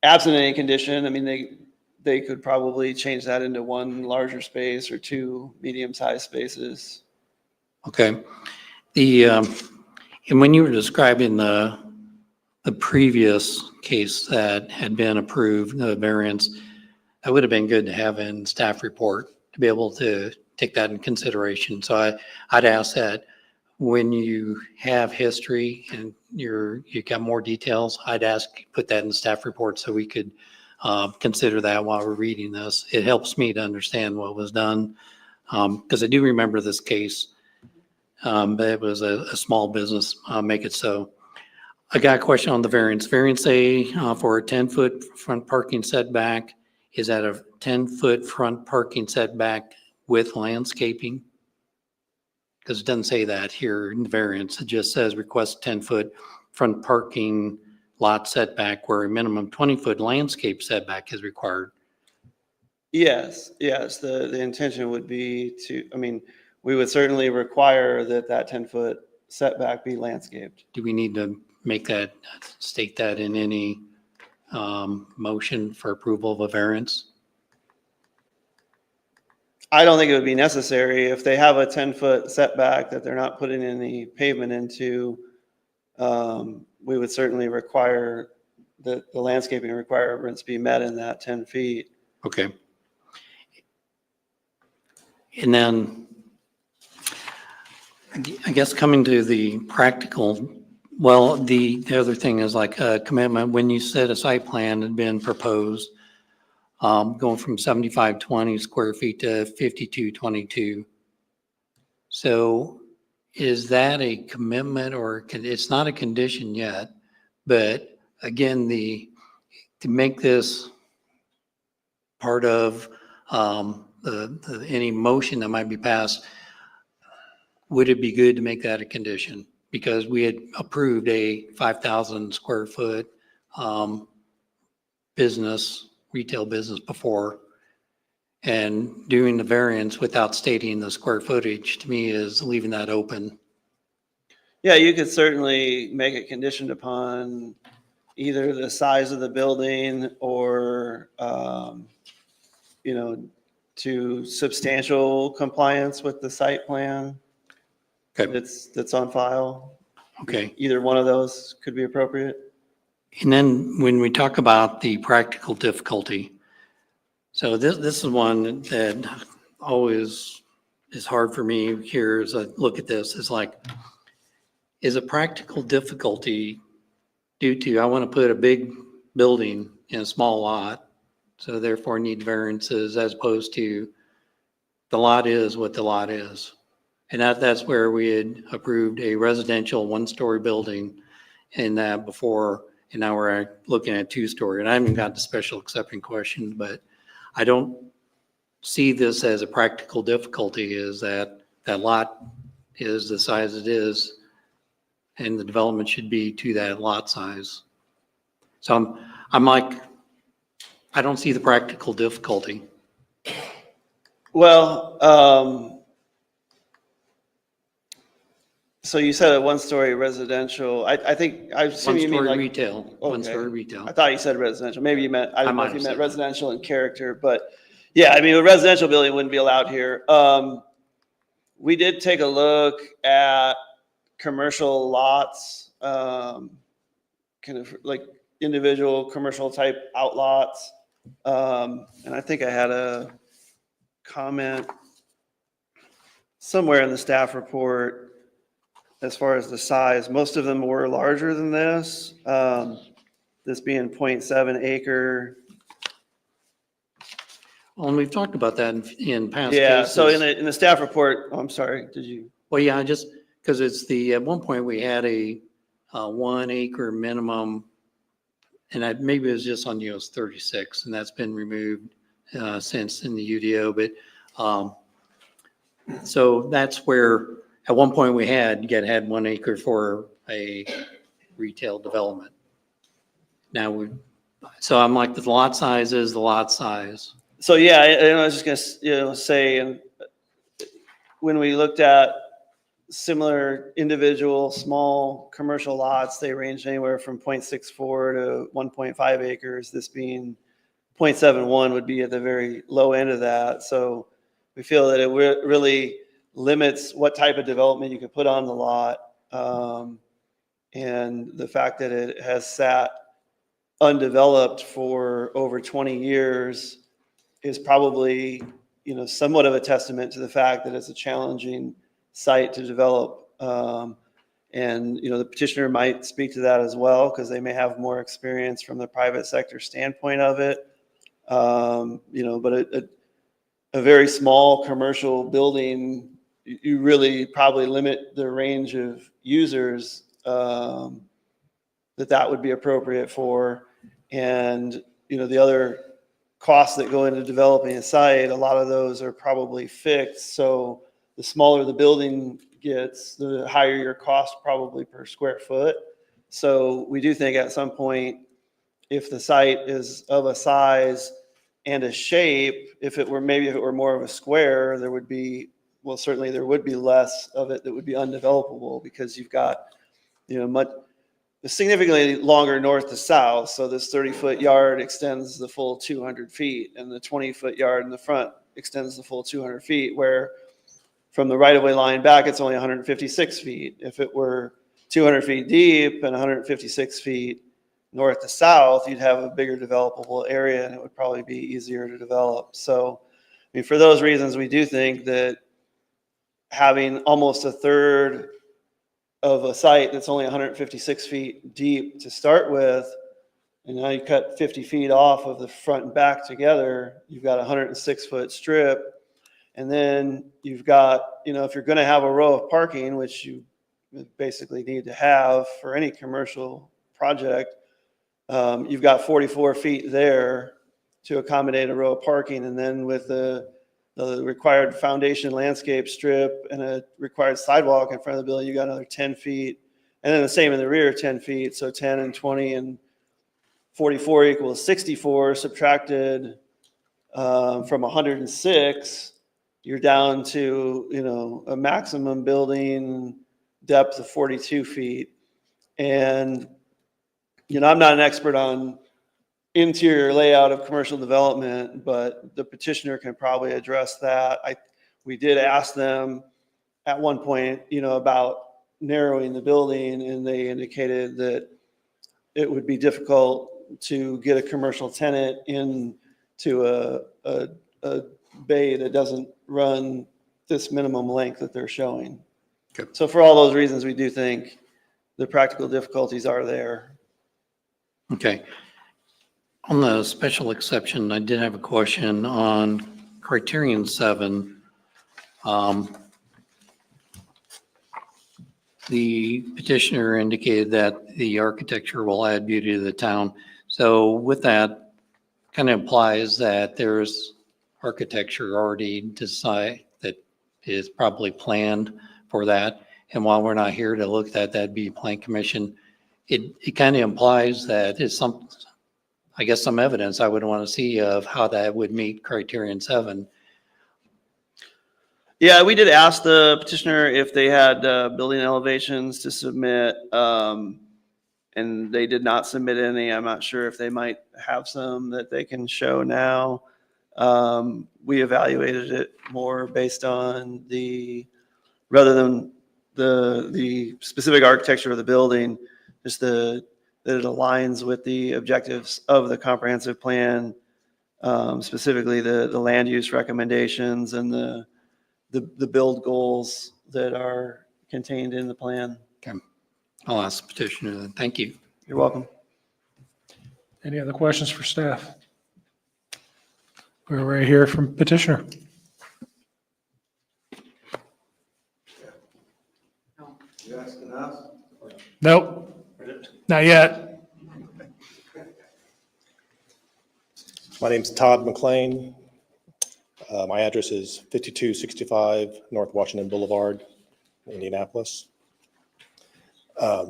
Absent any condition, I mean, they could probably change that into 1 larger space or 2 medium-sized spaces. Okay. And when you were describing the previous case that had been approved, the variance, that would have been good to have in staff report to be able to take that in consideration. So I'd ask that when you have history and you got more details, I'd ask put that in the staff report so we could consider that while we're reading this. It helps me to understand what was done, because I do remember this case, but it was a small business, make it so. I got a question on the variance. Variance A for a 10-foot front parking setback, is that a 10-foot front parking setback with landscaping? Because it doesn't say that here in the variance. It just says request 10-foot front parking lot setback where a minimum 20-foot landscape setback is required. Yes, yes, the intention would be to, I mean, we would certainly require that 10-foot setback be landscaped. Do we need to make that, state that in any motion for approval of a variance? I don't think it would be necessary if they have a 10-foot setback that they're not putting any pavement into. We would certainly require the landscaping requirements be met in that 10 feet. Okay. And then I guess coming to the practical, well, the other thing is like a commitment, when you said a site plan had been proposed, going from 7520 square feet to 5222. So is that a commitment or it's not a condition yet, but again, to make this part of any motion that might be passed, would it be good to make that a condition? Because we had approved a 5,000 square foot retail business before, and doing the variance without stating the square footage to me is leaving that open. Yeah, you could certainly make it conditioned upon either the size of the building or, to substantial compliance with the site plan Okay. that's on file. Okay. Either one of those could be appropriate. And then when we talk about the practical difficulty, so this is one that always is hard for me here as I look at this. It's like, is a practical difficulty due to, I want to put a big building in a small lot, so therefore need variances, as opposed to the lot is what the lot is. And that's where we had approved a residential one-story building in that before, and now we're looking at two-story. And I haven't got the special exception questions, but I don't see this as a practical difficulty, is that lot is the size it is, and the development should be to that lot size. So I'm like, I don't see the practical difficulty. Well, so you said a one-story residential. I assume you mean One-story like. retail, Okay. one-story retail. I thought you said residential. Maybe you meant, I don't know might if you have meant said that. residential in character, but yeah, I mean, a residential building wouldn't be allowed here. We did take a look at commercial lots, kind of like individual commercial type outlots. And I think I had a comment somewhere in the staff report as far as the size. Most of them were larger than this. This being 0.7 acre. Well, and we've talked about that in past Yeah, cases. so in the staff report, oh, I'm sorry, did you? Well, yeah, just because it's at one point we had a 1 acre minimum, and maybe it was just on US 36, and that's been removed since in the UDO. But so that's where at one point we had 1 acre for a retail development. Now so I'm like, the lot size is the lot size. So yeah, I was just gonna say, and when we looked at similar individual small commercial lots, they ranged anywhere from 0.64 to 1.5 acres. This being 0.71 would be at the very low end of that. So we feel that it really limits what type of development you could put on the lot. And the fact that it has sat undeveloped for over 20 years is probably, somewhat of a testament to the fact that it's a challenging site to develop. And, the petitioner might speak to that as well, because they may have more experience from the private sector standpoint of it. But a very small commercial building, you really probably limit the range of users that would be appropriate for. And, the other costs that go into developing a site, a lot of those are probably fixed. So the smaller the building gets, the higher your cost probably per square foot. So we do think at some point, if the site is of a size and a shape, if it were more of a square, there would be, well, certainly there would be less of it that would be undevelopable, because you've got, much significantly longer north to south. So this 30-foot yard extends the full 200 feet, and the 20-foot yard in the front extends the full 200 feet, where from the right-of-way line back, it's only 156 feet. If it were 200 feet deep and 156 feet north to south, you'd have a bigger developable area, and it would probably be easier to develop. So, I mean, for those reasons, we do think that having almost a third of a site that's only 156 feet deep to start with, and now you cut 50 feet off of the front and back together, you've got a 106-foot strip. And then you've got, if you're going to have a row of parking, which you basically need to have for any commercial project, you've got 44 feet there to accommodate a row of parking. And then with the required foundation landscape strip and a required sidewalk in front of the building, you got another 10 feet. And then the same in the rear, 10 feet. So 10 and 20 and 44 equals 64, subtracted from 106. You're down to, a maximum building depth of 42 feet. And, I'm not an expert on interior layout of commercial development, but the petitioner can probably address that. We did ask them at one point, about narrowing the building, and they indicated that it would be difficult to get a commercial tenant into a bay that doesn't run this minimum length that they're showing. Okay. So for all those reasons, we do think the practical difficulties are there. Okay. On the special exception, I did have a question on criterion 7. The petitioner indicated that the architecture will add beauty to the town. So with that, kind of implies that there's architecture already decided that is probably planned for that. And while we're not here to look at that, that'd be plan commission. It kind of implies that it's some evidence I would want to see of how that would meet criterion 7. Yeah, we did ask the petitioner if they had building elevations to submit, and they did not submit any. I'm not sure if they might have some that they can show now. We evaluated it more based on rather than the specific architecture of the building, just that it aligns with the objectives of the comprehensive plan, specifically the land use recommendations and the build goals that are contained in the plan. Okay. I'll ask the petitioner then. Thank you. You're welcome. Any other questions for staff? We're right here from petitioner. You asking us? Nope, not yet. My name's Todd McLean. My address is 5265 North Washington Boulevard, Indianapolis.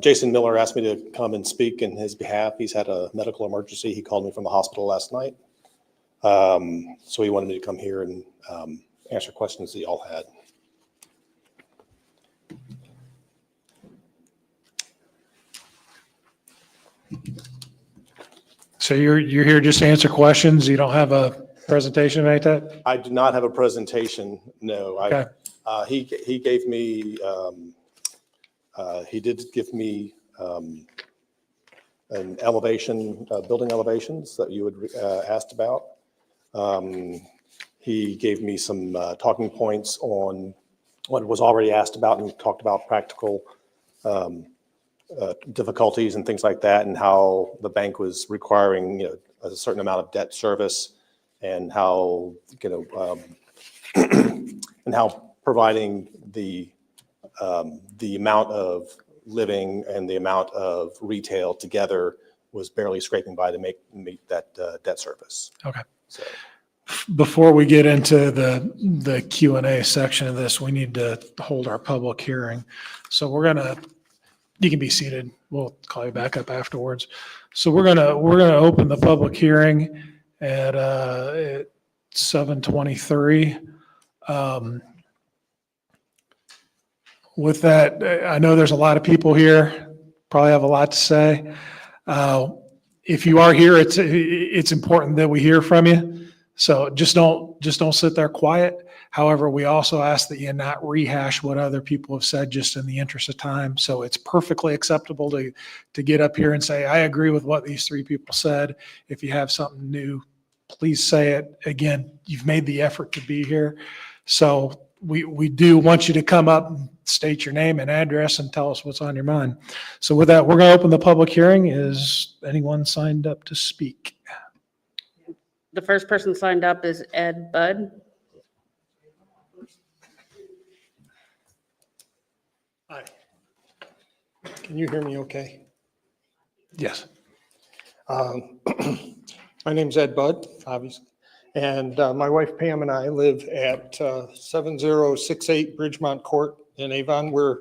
Jason Miller asked me to come and speak in his behalf. He's had a medical emergency. He called me from the hospital last night. So he wanted me to come here and answer questions that y'all had. So you're here just to answer questions? You don't have a presentation like that? I do not have a presentation, no. Okay. He gave me, he did give me an elevation, building elevations that you had asked about. He gave me some talking points on what was already asked about, and talked about practical difficulties and things like that, and how the bank was requiring, a certain amount of debt service, and how, and how providing the amount of living and the amount of retail together was barely scraping by to meet that debt service. Okay. So, Before we get into the Q&A section of this, we need to hold our public hearing. So you can be seated. We'll call you back up afterwards. So we're gonna open the public hearing at 7:23. With that, I know there's a lot of people here, probably have a lot to say. If you are here, it's important that we hear from you. So just don't sit there quiet. However, we also ask that you not rehash what other people have said just in the interest of time. So it's perfectly acceptable to get up here and say, I agree with what these three people said. If you have something new, please say it. Again, you've made the effort to be here. So we do want you to come up and state your name and address and tell us what's on your mind. So with that, we're going to open the public hearing. Is anyone signed up to speak? The first person signed up is Ed Budd. Hi. Can you hear me okay? Yes. My name's Ed Budd, obviously, and my wife Pam and I live at 7068 Bridgemont Court in Avon. We're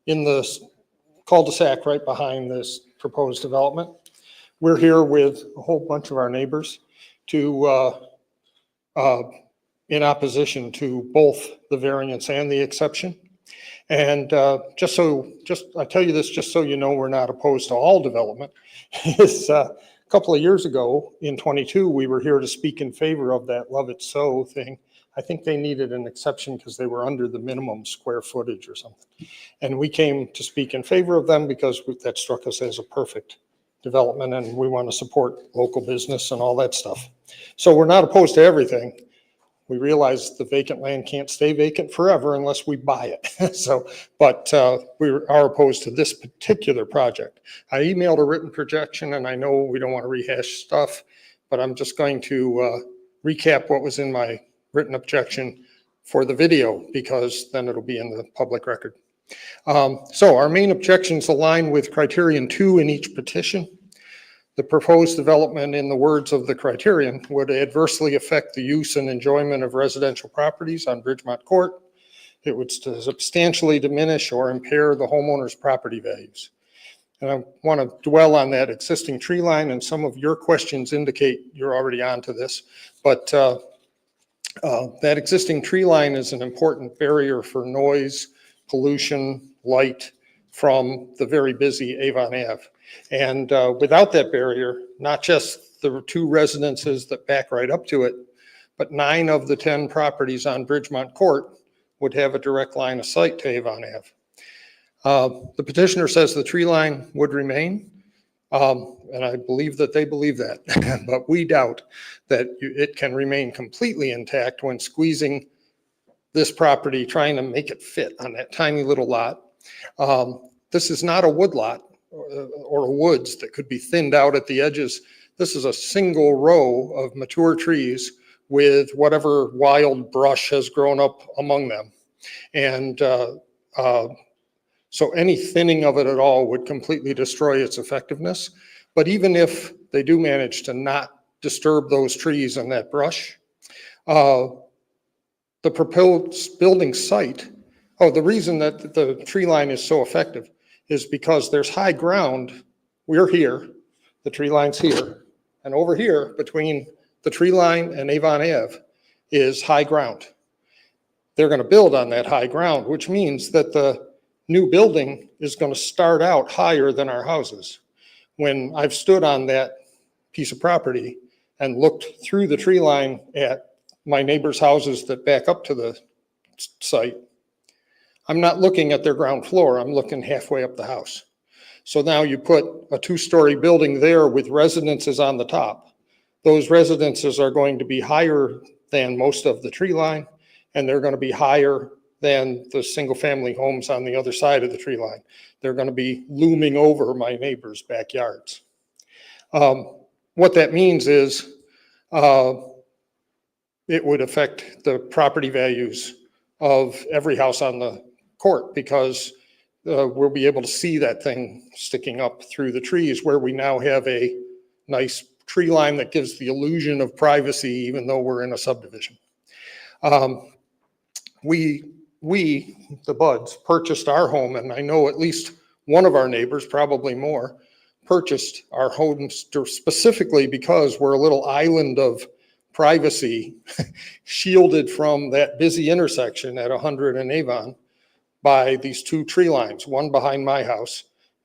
in the cul-de-sac right behind this proposed development. We're here with a whole bunch of our neighbors in opposition to both the variance and the exception. And I tell you this just so you know we're not opposed to all development. Is a couple of years ago in 22, we were here to speak in favor of that love it so thing. I think they needed an exception because they were under the minimum square footage or something. And we came to speak in favor of them because that struck us as a perfect development, and we want to support local business and all that stuff. So we're not opposed to everything. We realize the vacant land can't stay vacant forever unless we buy it. But we are opposed to this particular project. I emailed a written projection, and I know we don't want to rehash stuff, but I'm just going to recap what was in my written objection for the video, because then it'll be in the public record. So our main objections align with criterion 2 in each petition. The proposed development, in the words of the criterion, would adversely affect the use and enjoyment of residential properties on Bridgemont Court. It would substantially diminish or impair the homeowner's property values. And I want to dwell on that existing tree line, and some of your questions indicate you're already onto this, but that existing tree line is an important barrier for noise, pollution, light from the very busy Avon Ave. And without that barrier, not just the 2 residences that back right up to it, but 9 of the 10 properties on Bridgemont Court would have a direct line of sight to Avon Ave. The petitioner says the tree line would remain, and I believe that they believe that, but we doubt that it can remain completely intact when squeezing this property, trying to make it fit on that tiny little lot. This is not a wood lot or a woods that could be thinned out at the edges. This is a single row of mature trees with whatever wild brush has grown up among them. And so any thinning of it at all would completely destroy its effectiveness. But even if they do manage to not disturb those trees and that brush, the proposed building site, the reason that the tree line is so effective is because there's high ground. We're here, the tree line's here, and over here between the tree line and Avon Ave is high ground. They're going to build on that high ground, which means that the new building is going to start out higher than our houses. When I've stood on that piece of property and looked through the tree line at my neighbors' houses that back up to the site, I'm not looking at their ground floor, I'm looking halfway up the house. So now you put a 2-story building there with residences on the top. Those residences are going to be higher than most of the tree line, and they're going to be higher than the single-family homes on the other side of the tree line. They're going to be looming over my neighbors' backyards. What that means is it would affect the property values of every house on the court, because we'll be able to see that thing sticking up through the trees, where we now have a nice tree line that gives the illusion of privacy, even though we're in a subdivision. We, the Buds, purchased our home, and I know at least one of our neighbors, probably more, purchased our homes specifically because we're a little island of privacy shielded from that busy intersection at 100 and Avon by these two tree lines, one behind my house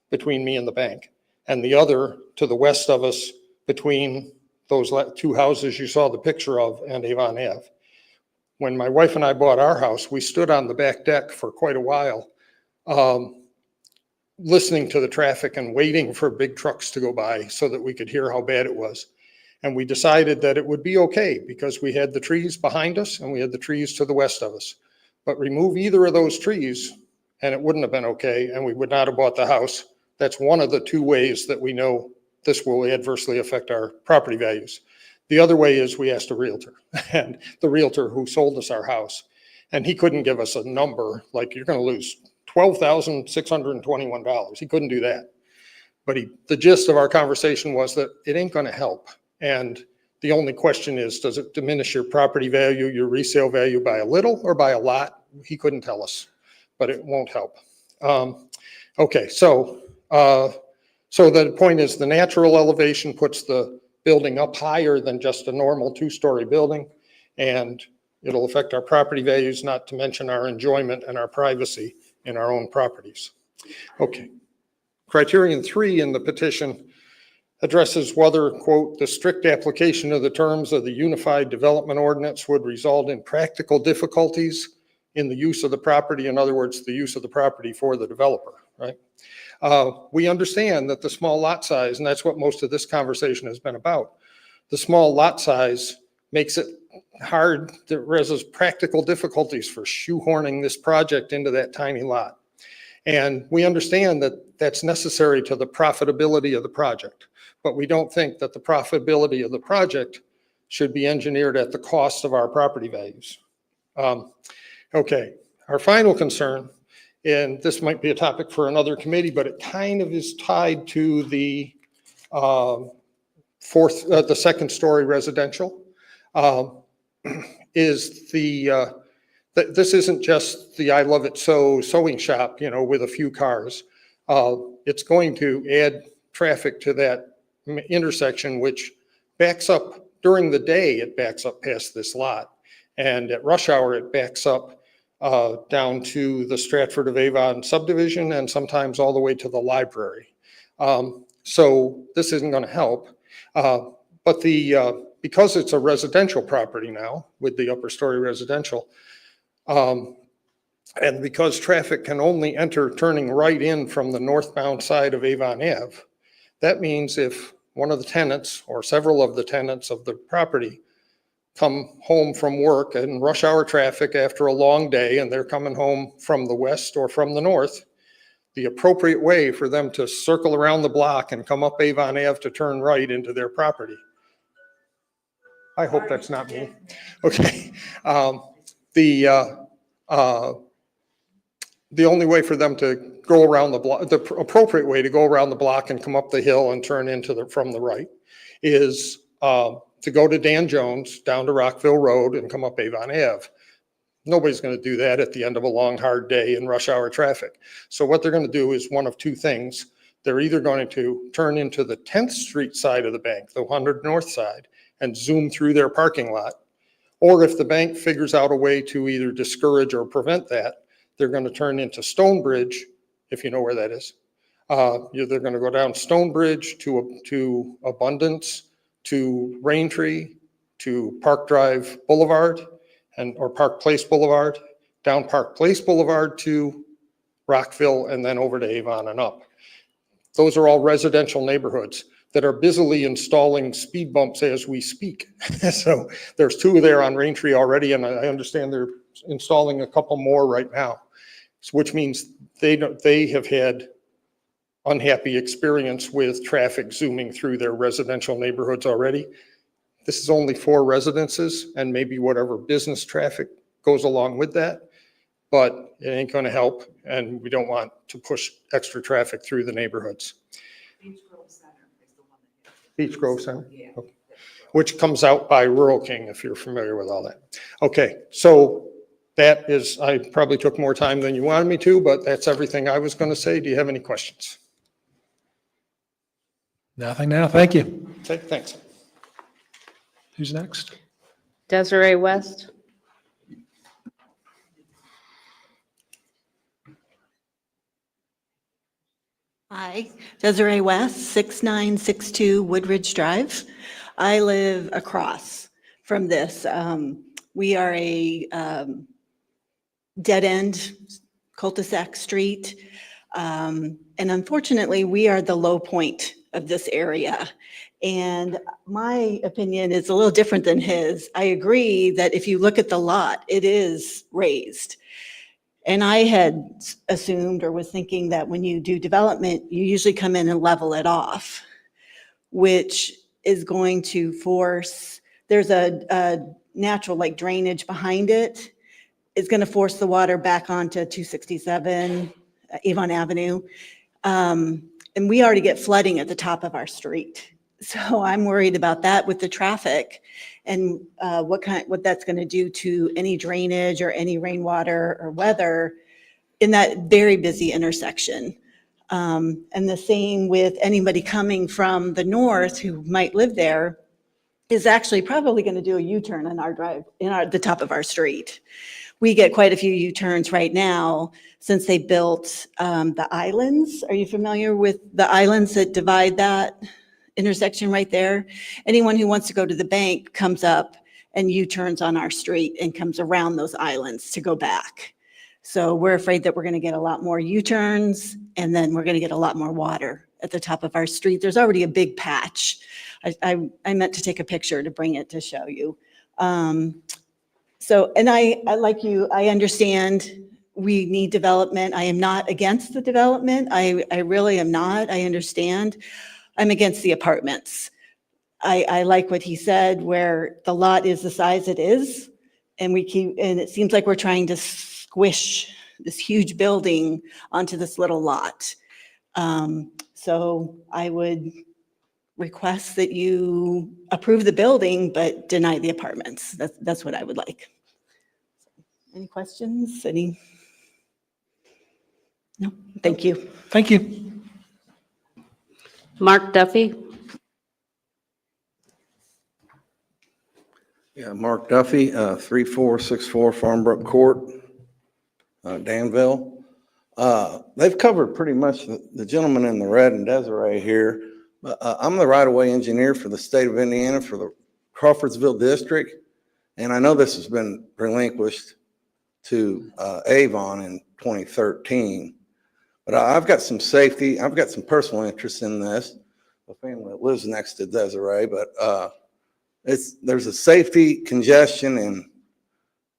between me and the bank, and the other to the west of us between those two houses you saw the picture of and Avon Ave. When my wife and I bought our house, we stood on the back deck for quite a while, listening to the traffic and waiting for big trucks to go by so that we could hear how bad it was. And we decided that it would be okay because we had the trees behind us and we had the trees to the west of us. But remove either of those trees and it wouldn't have been okay, and we would not have bought the house. That's one of the two ways that we know this will adversely affect our property values. The other way is we asked a realtor, and the realtor who sold us our house, and he couldn't give us a number like you're going to lose $12,621. He couldn't do that. But the gist of our conversation was that it ain't going to help. And the only question is, does it diminish your property value, your resale value by a little or by a lot? He couldn't tell us, but it won't help. Okay, so the point is the natural elevation puts the building up higher than just a normal two-story building, and it'll affect our property values, not to mention our enjoyment and our privacy in our own properties. Okay. Criterion 3 in the petition addresses whether, quote, the strict application of the terms of the Unified Development Ordinance would result in practical difficulties in the use of the property. In other words, the use of the property for the developer, right? We understand that the small lot size, and that's what most of this conversation has been about, the small lot size makes it hard, there's practical difficulties for shoehorning this project into that tiny lot. And we understand that that's necessary to the profitability of the project, but we don't think that the profitability of the project should be engineered at the cost of our property values. Okay, our final concern, and this might be a topic for another committee, but it kind of is tied to the the second story residential, is this isn't just the I Love It So sewing shop, you know, with a few cars. It's going to add traffic to that intersection, which backs up during the day. It backs up past this lot, and at rush hour it backs up down to the Stratford of Avon subdivision and sometimes all the way to the library. So this isn't going to help. But because it's a residential property now with the upper story residential, and because traffic can only enter turning right in from the northbound side of Avon Ave, that means if one of the tenants or several of the tenants of the property come home from work and rush hour traffic after a long day and they're coming home from the west or from the north, the appropriate way for them to circle around the block and come up Avon Ave to turn right into their property. I hope that's not me. Okay. The only way for them to go around the block, the appropriate way to go around the block and come up the hill and turn into from the right is to go to Dan Jones, down to Rockville Road and come up Avon Ave. Nobody's going to do that at the end of a long, hard day in rush hour traffic. So what they're going to do is one of two things. They're either going to turn into the 10th Street side of the bank, the 100 North side, and zoom through their parking lot. Or if the bank figures out a way to either discourage or prevent that, they're going to turn into Stonebridge, if you know where that is. They're going to go down Stonebridge to Abundance, to Raintree, to Park Drive Boulevard, or Park Place Boulevard, down Park Place Boulevard to Rockville, and then over to Avon and up. Those are all residential neighborhoods that are busily installing speed bumps as we speak. So there's two there on Raintree already, and I understand they're installing a couple more right now, which means they have had unhappy experience with traffic zooming through their residential neighborhoods already. This is only 4 residences and maybe whatever business traffic goes along with that, but it ain't going to help, and we don't want to push extra traffic through the neighborhoods. Beach Grove Center? Okay. Which comes out by Rural King, if you're familiar with all that. Okay, so that is, I probably took more time than you wanted me to, but that's everything I was going to say. Do you have any questions? Nothing now. Thank you. Okay, thanks. Who's next? Desiree West? Hi, Desiree West, 6962 Woodridge Drive. I live across from this. We are a dead-end cul-de-sac street. And unfortunately, we are the low point of this area. And my opinion is a little different than his. I agree that if you look at the lot, it is raised. And I had assumed or was thinking that when you do development, you usually come in and level it off, which is going to force, there's a natural like drainage behind it. It's going to force the water back onto 267 Avon Avenue. And we already get flooding at the top of our street. So I'm worried about that with the traffic and what that's going to do to any drainage or any rainwater or weather in that very busy intersection. And the same with anybody coming from the north who might live there is actually probably going to do a U-turn on our drive, the top of our street. We get quite a few U-turns right now since they built the islands. Are you familiar with the islands that divide that intersection right there? Anyone who wants to go to the bank comes up and U-turns on our street and comes around those islands to go back. So we're afraid that we're going to get a lot more U-turns and then we're going to get a lot more water at the top of our street. There's already a big patch. I meant to take a picture to bring it to show you. So, and I like you, I understand we need development. I am not against the development. I really am not. I understand. I'm against the apartments. I like what he said, where the lot is the size it is, and it seems like we're trying to squish this huge building onto this little lot. So I would request that you approve the building, but deny the apartments. That's what I would like. Any questions? No, thank you. Thank you. Mark Duffy? Yeah, Mark Duffy, 3464 Farmbrook Court, Danville. They've covered pretty much the gentleman in the red and Desiree here. I'm the right-of-way engineer for the state of Indiana for the Crawfordsville district. And I know this has been relinquished to Avon in 2013. But I've got some safety, I've got some personal interest in this. The family that lives next to Desiree, but there's a safety, congestion,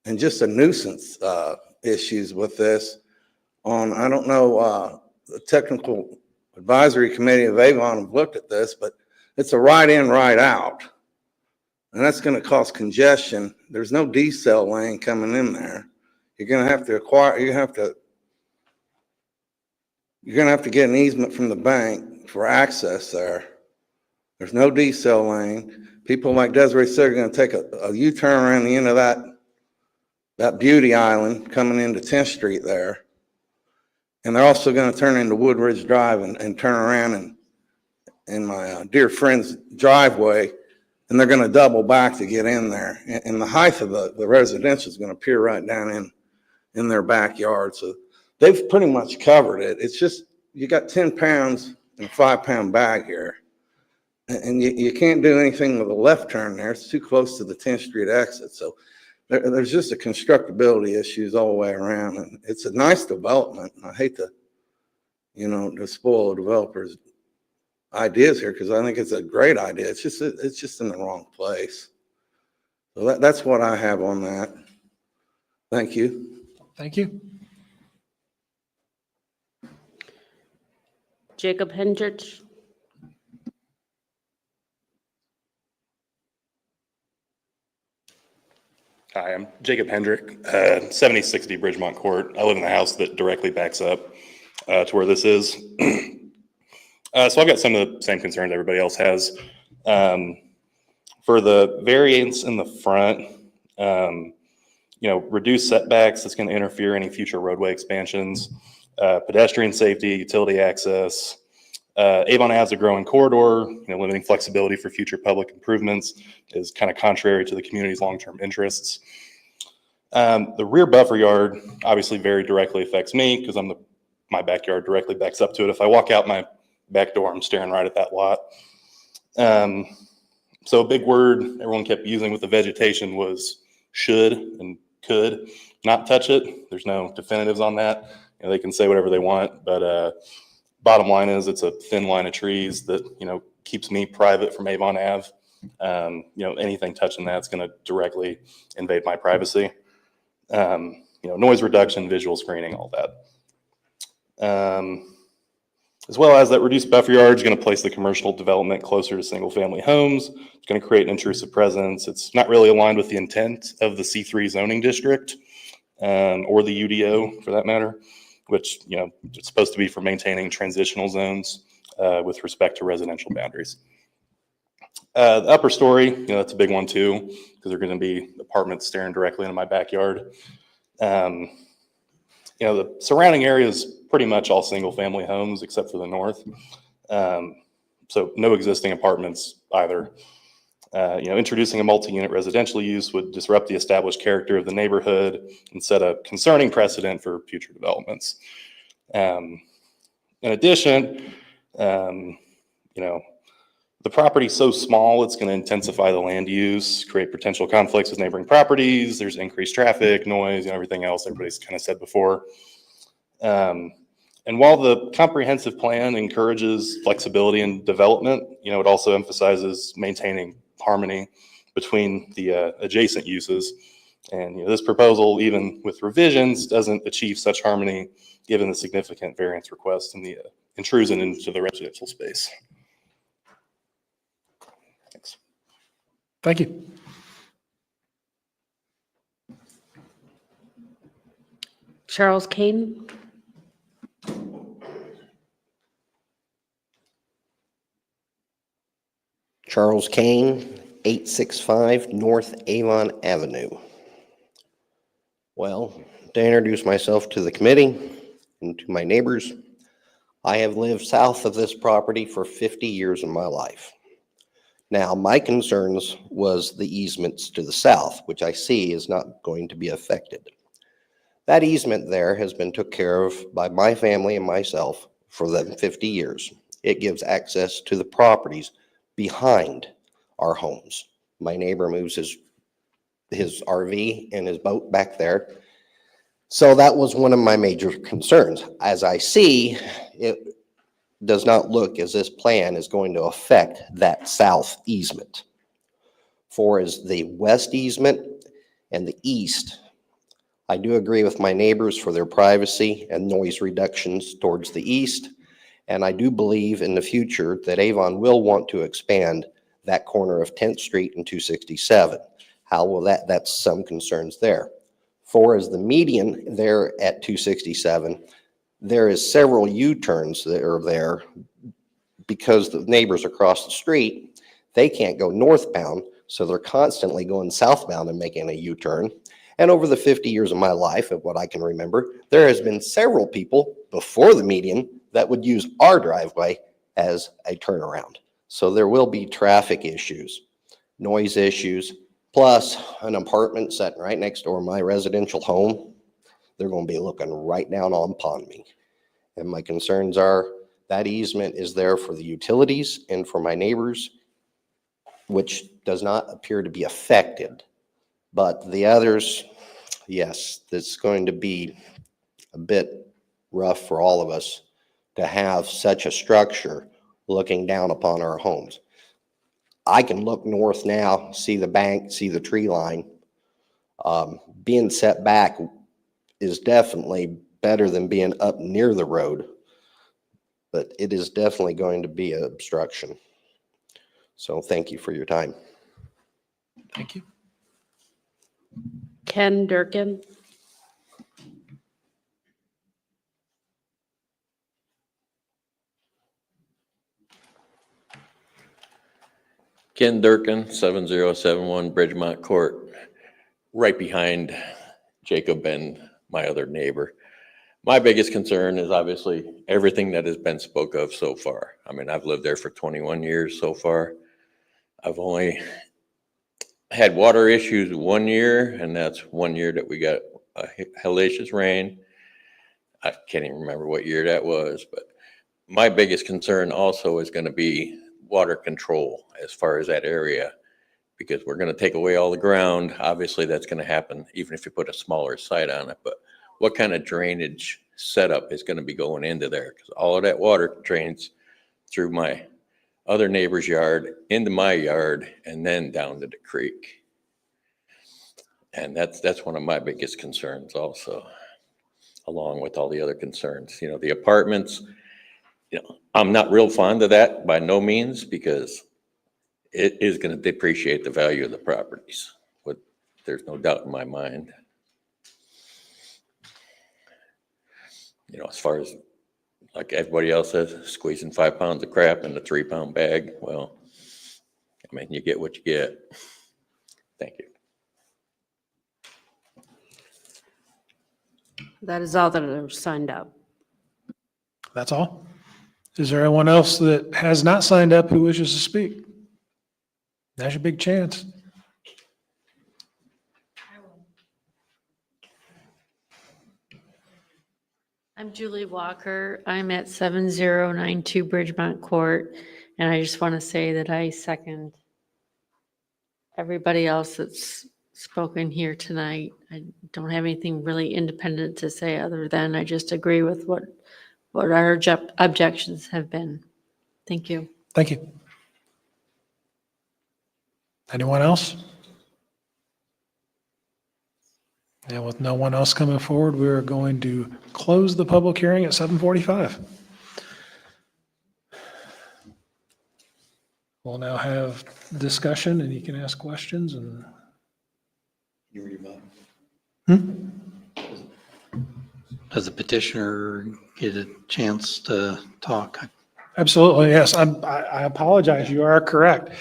and just a nuisance issues with this. I don't know, the technical advisory committee of Avon have looked at this, but it's a right in, right out. And that's going to cause congestion. There's no decel lane coming in there. You're going to have to get an easement from the bank for access there. There's no decel lane. People like Desiree said are going to take a U-turn around the end of that beauty island coming into 10th Street there. And they're also going to turn into Woodridge Drive and turn around in my dear friend's driveway, and they're going to double back to get in there. And the height of the residential is going to peer right down in their backyard. So they've pretty much covered it. It's just, you got 10 pounds in a 5-pound bag here. And you can't do anything with a left turn there. It's too close to the 10th Street exit. So there's just a constructability issues all the way around. And it's a nice development. I hate to, to spoil a developer's ideas here, because I think it's a great idea. It's just in the wrong place. So that's what I have on that. Thank you. Thank you. Jacob Hendrich? Hi, I'm Jacob Hendrick, 7060 Bridgemont Court. I live in the house that directly backs up to where this is. So I've got some of the same concerns everybody else has. For the variance in the front, reduce setbacks that's going to interfere any future roadway expansions, pedestrian safety, utility access. Avon has a growing corridor, limiting flexibility for future public improvements is kind of contrary to the community's long-term interests. The rear buffer yard obviously very directly affects me because my backyard directly backs up to it. If I walk out my back door, I'm staring right at that lot. So a big word everyone kept using with the vegetation was should and could not touch it. There's no definitives on that. They can say whatever they want, but bottom line is it's a thin line of trees that, keeps me private from Avon Ave. Anything touching that's going to directly invade my privacy. Noise reduction, visual screening, all that. As well as that reduced buffer yard is going to place the commercial development closer to single family homes. It's going to create an intrusive presence. It's not really aligned with the intent of the C3 zoning district or the UDO for that matter, which, it's supposed to be for maintaining transitional zones with respect to residential boundaries. The upper story, that's a big one too, because they're going to be apartments staring directly into my backyard. The surrounding area is pretty much all single family homes except for the north. So no existing apartments either. Introducing a multi-unit residential use would disrupt the established character of the neighborhood and set a concerning precedent for future developments. In addition, the property's so small, it's going to intensify the land use, create potential conflicts with neighboring properties. There's increased traffic, noise, and everything else everybody's kind of said before. And while the comprehensive plan encourages flexibility and development, it also emphasizes maintaining harmony between the adjacent uses. And this proposal, even with revisions, doesn't achieve such harmony given the significant variance request and the intrusion into the residential space. Thanks. Thank you. Charles Kane. Charles Kane, 865 North Avon Avenue. Well, to introduce myself to the committee and to my neighbors, I have lived south of this property for 50 years of my life. Now, my concerns was the easements to the south, which I see is not going to be affected. That easement there has been took care of by my family and myself for the 50 years. It gives access to the properties behind our homes. My neighbor moves his RV and his boat back there. So that was one of my major concerns. As I see, it does not look as this plan is going to affect that south easement. For as the west easement and the east, I do agree with my neighbors for their privacy and noise reductions towards the east. And I do believe in the future that Avon will want to expand that corner of 10th Street and 267. How will that's some concerns there. For as the median there at 267, there is several U-turns that are there because the neighbors across the street, they can't go northbound, so they're constantly going southbound and making a U-turn. And over the 50 years of my life, of what I can remember, there has been several people before the median that would use our driveway as a turnaround. So there will be traffic issues, noise issues, plus an apartment sitting right next door to my residential home. They're going to be looking right down upon me. And my concerns are that easement is there for the utilities and for my neighbors, which does not appear to be affected. But the others, yes, it's going to be a bit rough for all of us to have such a structure looking down upon our homes. I can look north now, see the bank, see the tree line. Being set back is definitely better than being up near the road, but it is definitely going to be an obstruction. So thank you for your time. Thank you. Ken Durkin. Ken Durkin, 7071 Bridgemont Court, right behind Jacob and my other neighbor. My biggest concern is obviously everything that has been spoke of so far. I mean, I've lived there for 21 years so far. I've only had water issues 1 year, and that's 1 year that we got a hellacious rain. I can't even remember what year that was, but my biggest concern also is going to be water control as far as that area, because we're going to take away all the ground. Obviously, that's going to happen even if you put a smaller site on it, but what kind of drainage setup is going to be going into there? Because all of that water drains through my other neighbor's yard, into my yard, and then down to the creek. And that's one of my biggest concerns also, along with all the other concerns. You know, the apartments, you know, I'm not real fond of that by no means, because it is going to depreciate the value of the properties. But there's no doubt in my mind. You know, as far as like everybody else says, squeezing 5 pounds of crap in a 3-pound bag. Well, I mean, you get what you get. Thank you. That is all that are signed up. That's all? Is there anyone else that has not signed up who wishes to speak? That's your big chance. I'm Julie Walker. I'm at 7092 Bridgemont Court, and I just want to say that I second everybody else that's spoken here tonight. I don't have anything really independent to say other than I just agree with what our objections have been. Thank you. Thank you. Anyone else? And with no one else coming forward, we are going to close the public hearing at 7:45. We'll now have discussion and you can ask questions and. Does the petitioner get a chance to talk? Absolutely, yes. I apologize. You are correct.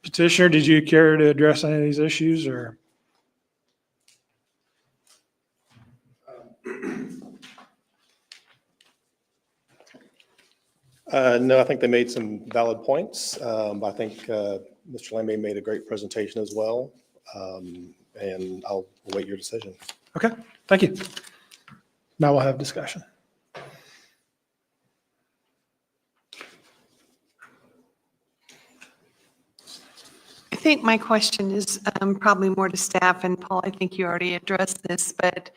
Petitioner, did you care to address any of these issues or? No, I think they made some valid points. I think Mr. Lambe made a great presentation as well. And I'll await your decision. Okay, thank you. Now we'll have discussion. I think my question is probably more to staff, and Paul, I think you already addressed this, but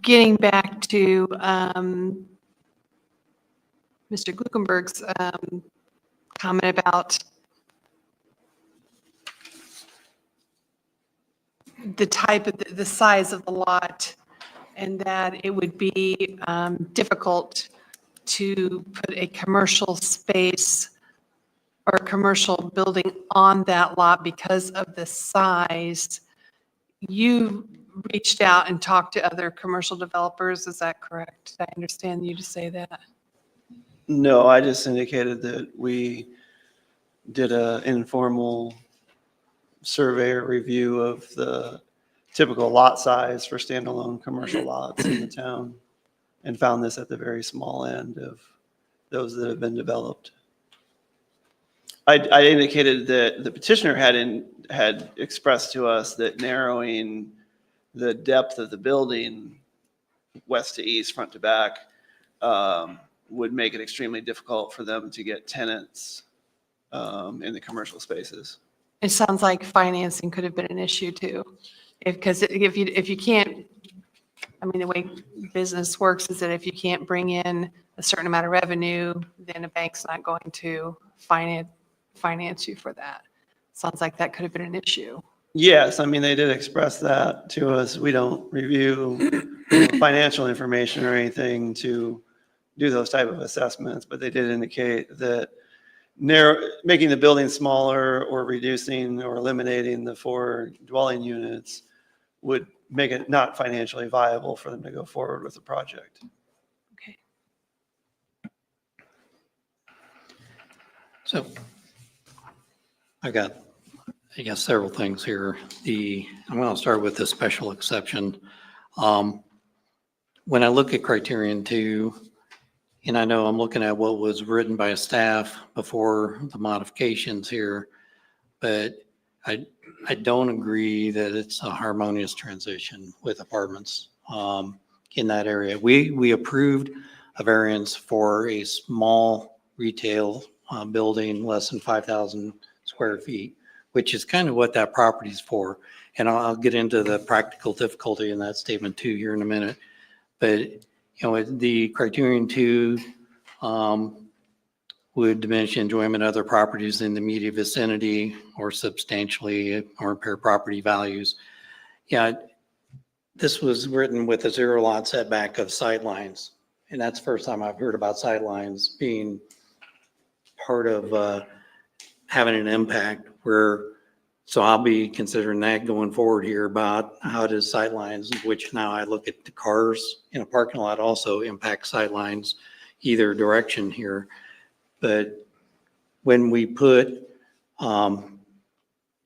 getting back to Mr. Gluckenberg's comment about the type of, the size of the lot, and that it would be difficult to put a commercial space or a commercial building on that lot because of the size. You reached out and talked to other commercial developers, is that correct? Did I understand you to say that? No, I just indicated that we did an informal survey or review of the typical lot size for standalone commercial lots in the town and found this at the very small end of those that have been developed. I indicated that the petitioner had expressed to us that narrowing the depth of the building west to east, front to back, would make it extremely difficult for them to get tenants in the commercial spaces. It sounds like financing could have been an issue too. Because if you can't, I mean, the way business works is that if you can't bring in a certain amount of revenue, then a bank's not going to finance you for that. Sounds like that could have been an issue. Yes, I mean, they did express that to us. We don't review financial information or anything to do those type of assessments, but they did indicate that making the building smaller or reducing or eliminating the 4 dwelling units would make it not financially viable for them to go forward with the project. Okay. So I got, I guess, several things here. I'm going to start with the special exception. When I look at criterion 2, and I know I'm looking at what was written by staff before the modifications here, but I don't agree that it's a harmonious transition with apartments in that area. We approved a variance for a small retail building less than 5,000 square feet, which is kind of what that property's for. And I'll get into the practical difficulty in that statement too here in a minute. But, you know, the criterion 2 would diminish enjoyment of other properties in the immediate vicinity or substantially or impair property values. Yeah, this was written with a 0 lot setback of sightlines. And that's the first time I've heard about sightlines being part of having an impact so I'll be considering that going forward here about how does sightlines, which now I look at the cars in a parking lot also impact sightlines either direction here. But when we put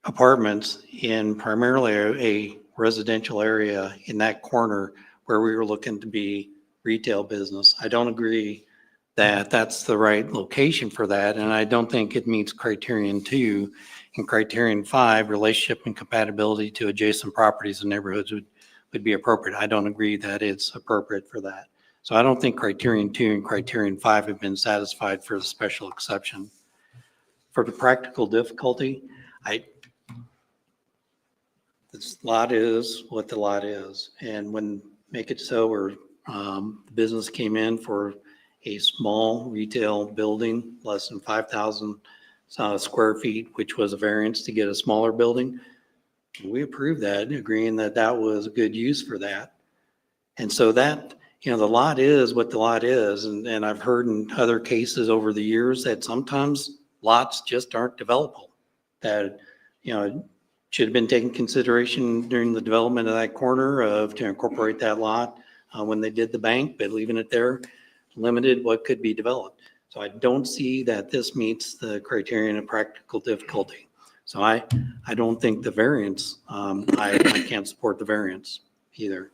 apartments in primarily a residential area in that corner where we were looking to be retail business, I don't agree that that's the right location for that. And I don't think it meets criterion 2 and criterion 5, relationship and compatibility to adjacent properties and neighborhoods would be appropriate. I don't agree that it's appropriate for that. So I don't think criterion 2 and criterion 5 have been satisfied for the special exception. For the practical difficulty, this lot is what the lot is. And when make it so where the business came in for a small retail building, less than 5,000 square feet, which was a variance to get a smaller building, we approved that, agreeing that that was a good use for that. And so that, you know, the lot is what the lot is. And I've heard in other cases over the years that sometimes lots just aren't developable, that, you know, should have been taken consideration during the development of that corner to incorporate that lot when they did the bank, but leaving it there limited what could be developed. So I don't see that this meets the criterion of practical difficulty. So I don't think the variance, I can't support the variance either.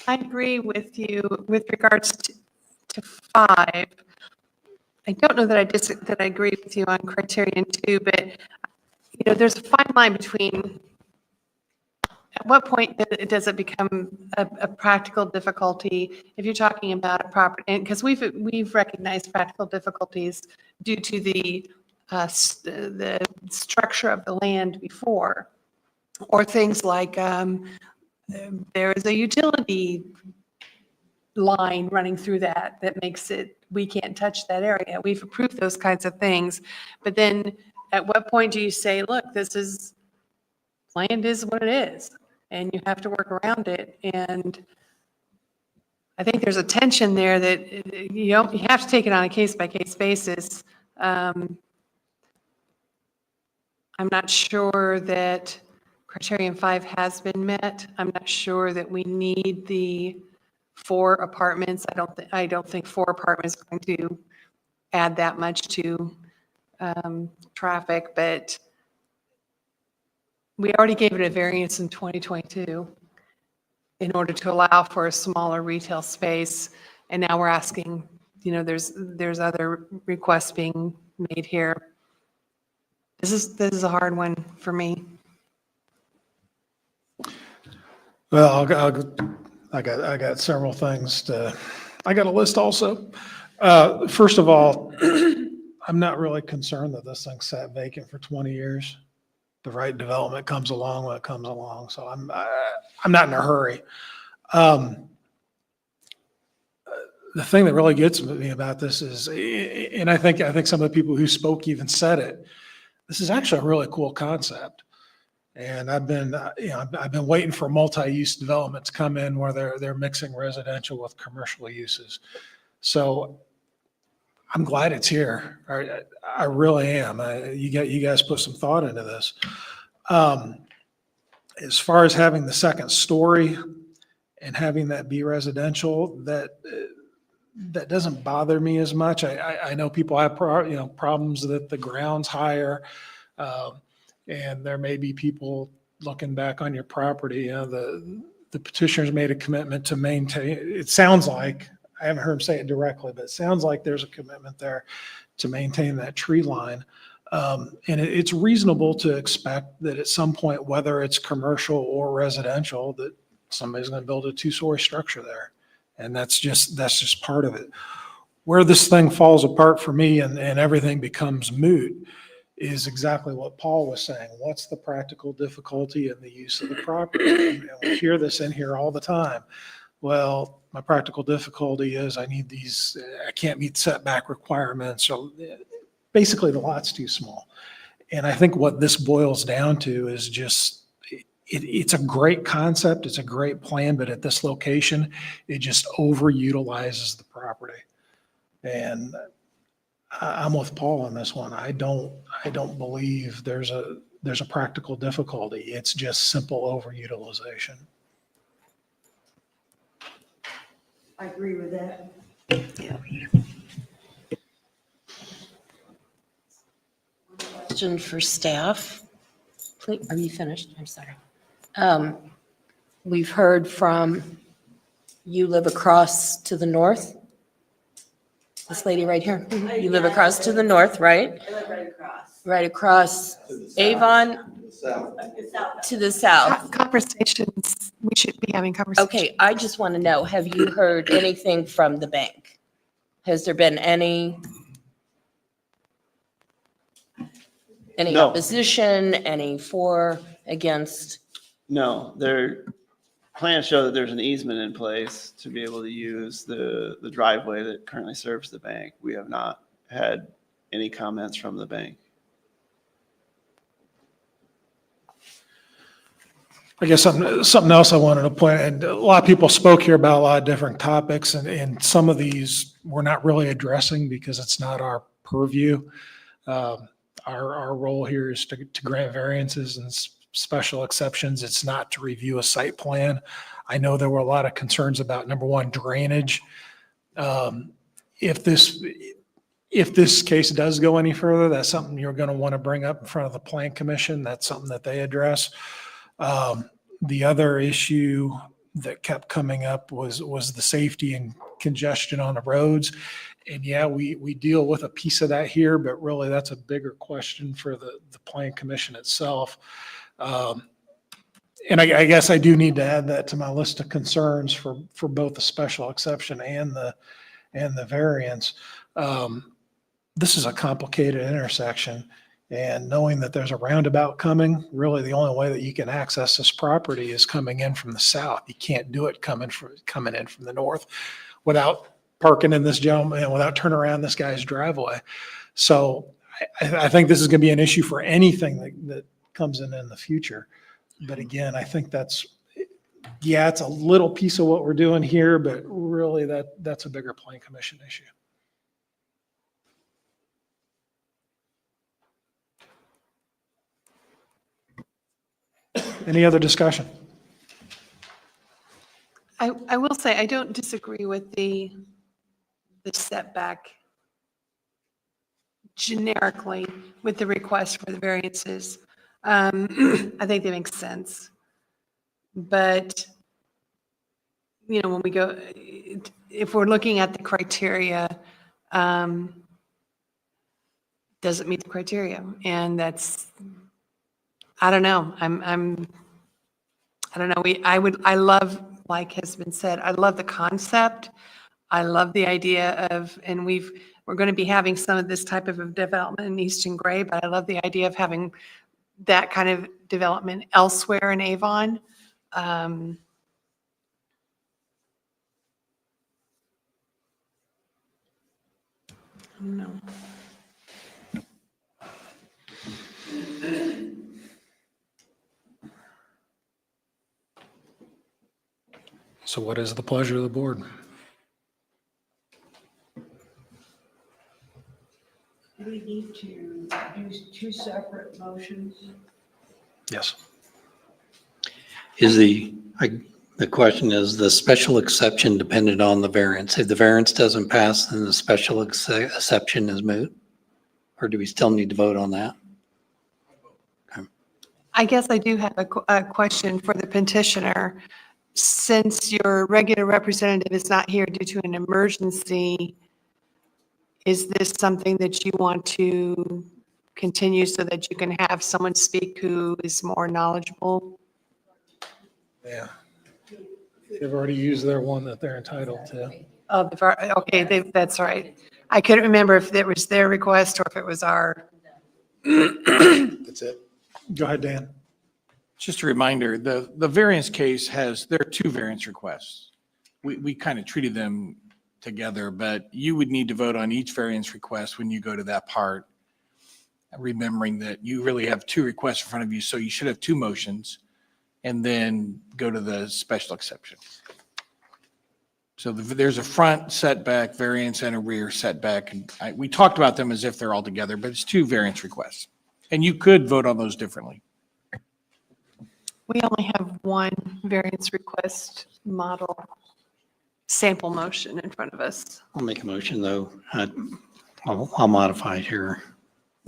I agree with you with regards to 5. I don't know that I agree with you on criterion 2, but you know, there's a fine line between at what point does it become a practical difficulty if you're talking about a property, and because we've recognized practical difficulties due to the structure of the land before, or things like there is a utility line running through that makes it, we can't touch that area. We've approved those kinds of things. But then at what point do you say, look, land is what it is, and you have to work around it? And I think there's a tension there that you have to take it on a case-by-case basis. I'm not sure that criterion 5 has been met. I'm not sure that we need the 4 apartments. I don't think 4 apartments are going to add that much to traffic, but we already gave it a variance in 2022 in order to allow for a smaller retail space. And now we're asking, you know, there's other requests being made here. This is a hard one for me. Well, I got several things I got a list also. First of all, I'm not really concerned that this thing sat vacant for 20 years. The right development comes along when it comes along. So I'm not in a hurry. The thing that really gets me about this is, and I think some of the people who spoke even said it, this is actually a really cool concept. And I've been waiting for multi-use developments to come in where they're mixing residential with commercial uses. So I'm glad it's here. I really am. You guys put some thought into this. As far as having the second story and having that be residential, that doesn't bother me as much. I know people have, problems that the ground's higher. And there may be people looking back on your property, the petitioner's made a commitment to maintain, it sounds like, I haven't heard him say it directly, but it sounds like there's a commitment there to maintain that tree line. And it's reasonable to expect that at some point, whether it's commercial or residential, that somebody's going to build a two-story structure there. And that's just part of it. Where this thing falls apart for me and everything becomes moot is exactly what Paul was saying. What's the practical difficulty in the use of the property? And we hear this in here all the time. Well, my practical difficulty is I can't meet setback requirements. So basically the lot's too small. And I think what this boils down to is just, it's a great concept. It's a great plan, but at this location, it just overutilizes the property. And I'm with Paul on this one. I don't believe there's a practical difficulty. It's just simple overutilization. I agree with that. Question for staff. Please, are you finished? I'm sorry. We've heard from, you live across to the north? This lady right here. You live across to the north, right? I live right across. Right across Avon to the south. Conversations, we should be having conversations. Okay, I just want to know, have you heard anything from the bank? Has there been any No. opposition, any for, against? No, their plans show that there's an easement in place to be able to use the driveway that currently serves the bank. We have not had any comments from the bank. I guess something else I wanted to point, and a lot of people spoke here about a lot of different topics, and some of these we're not really addressing because it's not our purview. Our role here is to grant variances and special exceptions. It's not to review a site plan. I know there were a lot of concerns about, number one, drainage. If this case does go any further, that's something you're going to want to bring up in front of the Plan Commission. That's something that they address. The other issue that kept coming up was the safety and congestion on the roads. And yeah, we deal with a piece of that here, but really that's a bigger question for the Plan Commission itself. And I guess I do need to add that to my list of concerns for both the special exception and the variance. This is a complicated intersection, and knowing that there's a roundabout coming, really the only way that you can access this property is coming in from the south. You can't do it coming in from the north without parking in this gentleman, without turning around this guy's driveway. So I think this is going to be an issue for anything that comes in the future. But again, I think it's a little piece of what we're doing here, but really that's a bigger Plan Commission issue. Any other discussion? I will say, I don't disagree with the setback generically with the request for the variances. I think they make sense. But, when we go, if we're looking at the criteria, doesn't meet the criteria. And that's, I don't know. I don't know. I love, like has been said, I love the concept. I love the idea of, and we're going to be having some of this type of development in Easton Gray, but I love the idea of having that kind of development elsewhere in Avon. I don't know. So what is the pleasure of the board? Do we need to do two separate motions? Yes. Is the, The question is, the special exception depended on the variance. If the variance doesn't pass, then the special exception is moot? Or do we still need to vote on that? I guess I do have a question for the petitioner. Since your regular representative is not here due to an emergency, is this something that you want to continue so that you can have someone speak who is more knowledgeable? Yeah. They've already used their one that they're entitled to. Oh, okay, that's right. I couldn't remember if it was their request or if it was our. That's it. Go ahead, Dan. Just a reminder, the variance case there are two variance requests. We kind of treated them together, but you would need to vote on each variance request when you go to that part, remembering that you really have two requests in front of you, so you should have two motions, and then go to the special exception. So there's a front setback variance and a rear setback. And we talked about them as if they're all together, but it's two variance requests. And you could vote on those differently. We only have one variance request model sample motion in front of us. I'll make a motion, though. I'll modify it here,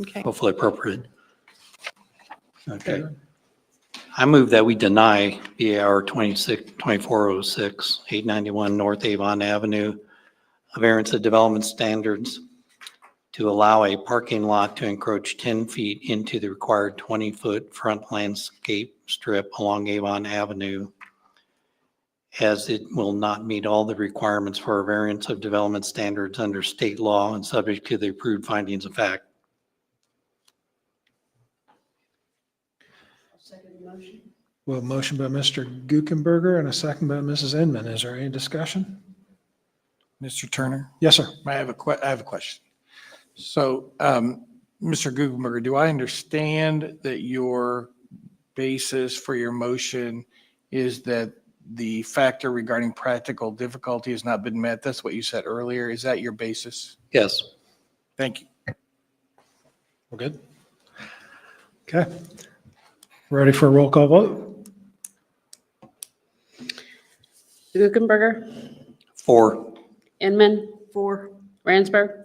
Okay. hopefully appropriate. Okay. I move that we deny BAR 2406, 891 North Avon Avenue, a variance of development standards to allow a parking lot to encroach 10 feet into the required 20-foot front landscape strip along Avon Avenue, as it will not meet all the requirements for a variance of development standards under state law and subject to the approved findings of fact. Well, motion by Mr. Guckenberger and a second by Mrs. Inman. Is there any discussion? Mr. Turner? Yes, sir. I have a question. So, Mr. Guggenberger, do I understand that your basis for your motion is that the factor regarding practical difficulty has not been met? That's what you said earlier. Is that your basis? Yes. Thank you. We're good? Okay. Ready for a roll call vote? Guckenberger, 4. Inman, For. Ransberg,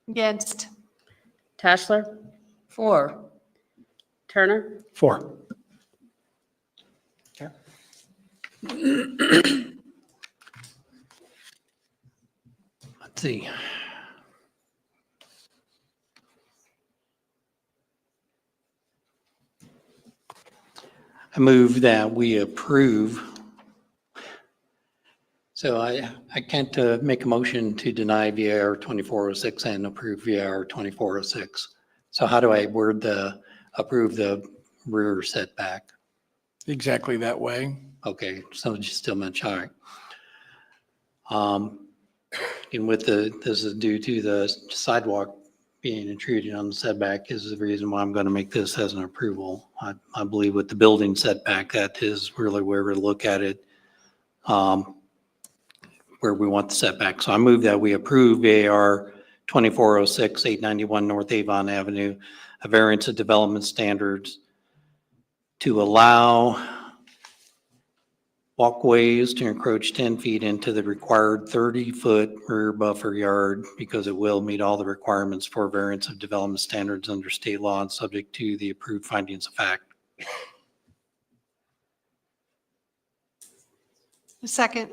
Against. Tashler, 4. Turner, 4. Okay. Let's see. I move that we approve. So I can't make a motion to deny VAR 2406 and approve VAR 2406. So how do I word approve the rear setback? Exactly that way. Okay, so just still mention, all right. And with this is due to the sidewalk being intruded on the setback is the reason why I'm going to make this as an approval. I believe with the building setback, that is really where we look at it, where we want the setback. So I move that we approve AR 2406, 891 North Avon Avenue, a variance of development standards to allow walkways to encroach 10 feet into the required 30-foot rear buffer yard because it will meet all the requirements for variance of development standards under state law and subject to the approved findings of fact. A second.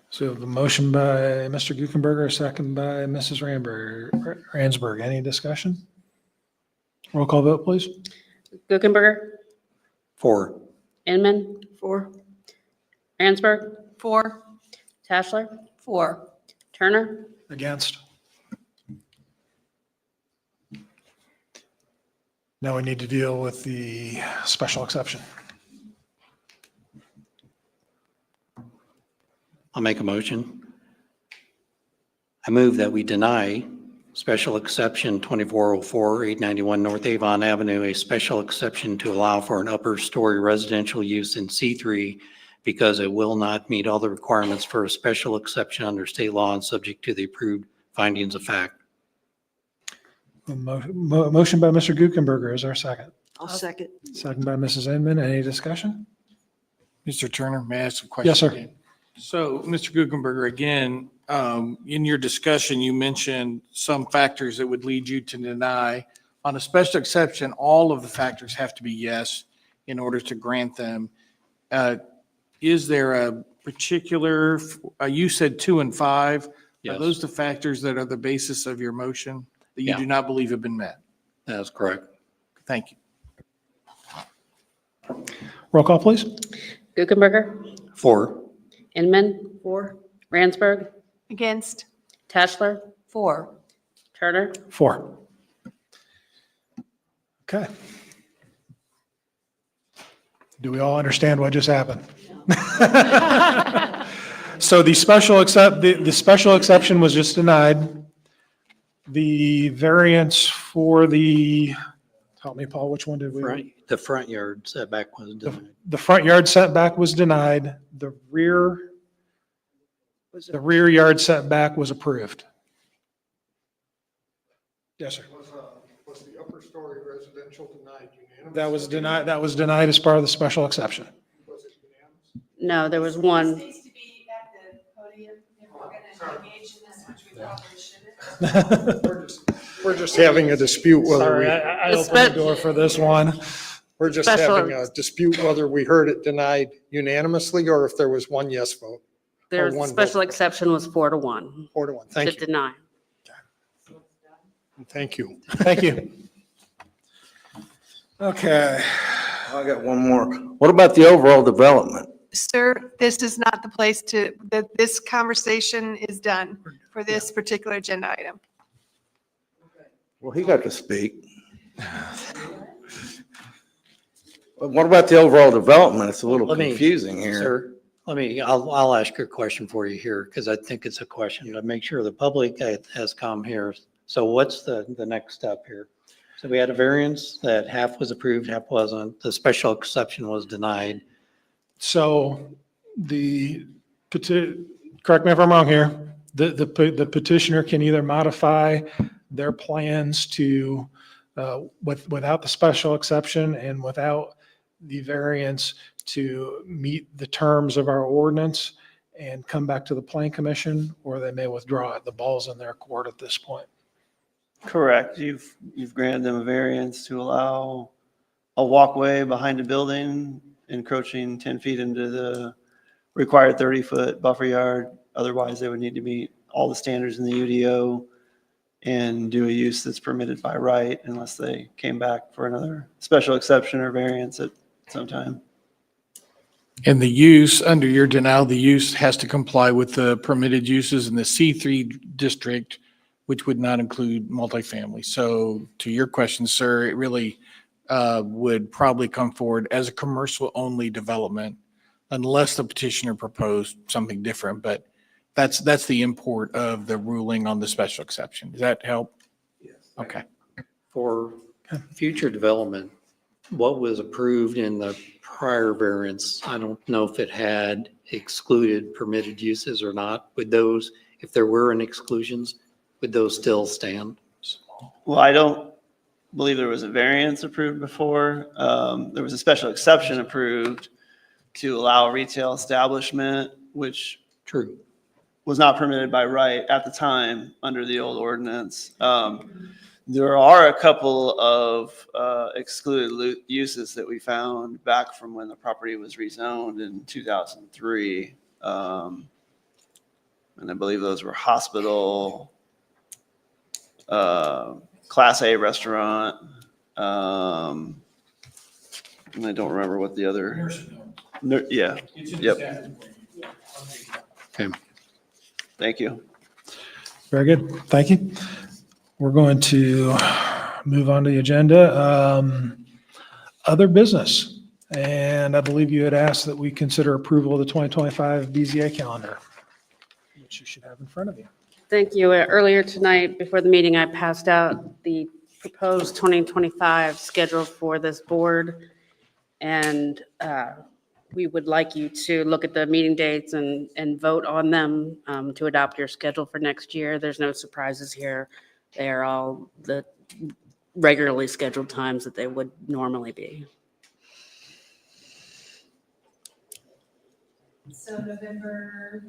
So the motion by Mr. Guckenberger, a second by Mrs. Ransberg. Any discussion? Roll call vote, please. Guckenberger, 4. Inman, 4. Ransberg, 4. Tashler, 4. Turner, Against? Now we need to deal with the special exception. I'll make a motion. I move that we deny special exception 2404, 891 North Avon Avenue, a special exception to allow for an upper story residential use in C3 because it will not meet all the requirements for a special exception under state law and subject to the approved findings of fact. Motion by Mr. Guckenberger. Is there a second? I'll second. Second by Mrs. Inman. Any discussion? Mr. Turner, may I ask a question? Yes, sir. again? So, Mr. Guggenberger, again, in your discussion, you mentioned some factors that would lead you to deny. On a special exception, all of the factors have to be yes in order to grant them. Is there a particular, you said 2 and 5. Are Yes. those the factors that are the basis of your motion that you Yeah. do not believe have been met? That's correct. Thank you. Roll call, please. Guckenberger, 4. Inman. 4. Ransberg, Against? Tashler, 4. Turner. 4. Okay. Do we all understand what just happened? So the special exception was just denied. The variance for the, help me, Paul, which one did we? The front yard setback was denied. The front yard setback was denied. The rear yard setback was approved. Yes, sir. Was the upper story residential denied unanimously? That was denied as part of the special exception. Was it unanimous? No, there was one. Needs to be at the podium if we're going to engage in this, which we probably shouldn't. We're just having a dispute whether Sorry, we, I opened the door for this one. we're just Special- having a dispute whether we heard it denied unanimously or if there was one yes vote. Their one special vote. exception was 4-1 4-1. to Thank you. deny. Thank you. Thank you. Okay. I got one more. What about the overall development? Sir, this is not the place this conversation is done for this particular agenda item. Well, he got to speak. But what about the overall development? It's a little Let me- confusing here. Sir, I'll ask you a question for you here because I think it's a question to make sure the public has come here. So what's the next step here? So we had a variance that half was approved, half wasn't. The special exception was denied. So correct me if I'm wrong here, the petitioner can either modify their plans to, without the special exception and without the variance to meet the terms of our ordinance and come back to the plan commission, or they may withdraw it. The ball's in their court at this point. Correct. You've granted them a variance to allow a walkway behind a building encroaching 10 feet into the required 30-foot buffer yard. Otherwise, they would need to meet all the standards in the UDO and do a use that's permitted by right unless they came back for another special exception or variance at some time. And the use, under your denial, the use has to comply with the permitted uses in the C3 district, which would not include multifamily. So to your question, sir, it really would probably come forward as a commercial-only development unless the petitioner proposed something different. But that's the import of the ruling on the special exception. Does that help? Yes. Okay. For future development, what was approved in the prior variance, I don't know if it had excluded permitted uses or not. Would those, if there were any exclusions, would those still stand? Well, I don't believe there was a variance approved before. There was a special exception approved to allow retail establishment, which True. was not permitted by right at the time under the old ordinance. There are a couple of excluded uses that we found back from when the property was rezoned in 2003. And I believe those were hospital, Class A restaurant, and I don't remember what the other. Yeah, yep. Okay. Thank you. Very good. Thank you. We're going to move on to the agenda. Other business. And I believe you had asked that we consider approval of the 2025 BZA calendar, which you should have in front of you. Thank you. Earlier tonight, before the meeting, I passed out the proposed 2025 schedule for this board. And we would like you to look at the meeting dates and vote on them to adopt your schedule for next year. There's no surprises here. They are all the regularly scheduled times that they would normally be. So November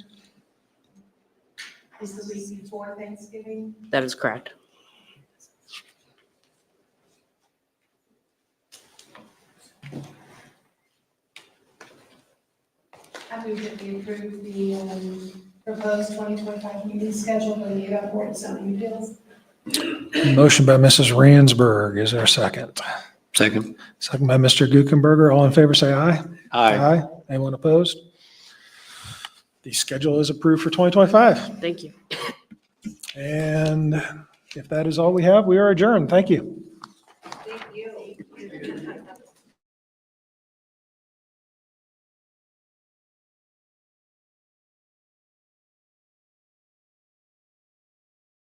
is the week before Thanksgiving? That is correct. I move that we approve the proposed 2025 meeting schedule for the Avon Board of Zoning Appeals. Motion by Mrs. Ransberg. Is there a second? Second. Second by Mr. Guckenberger. All in favor, say aye. Aye. Anyone opposed? The schedule is approved for 2025. Thank you. And if that is all we have, we are adjourned. Thank you. Thank you.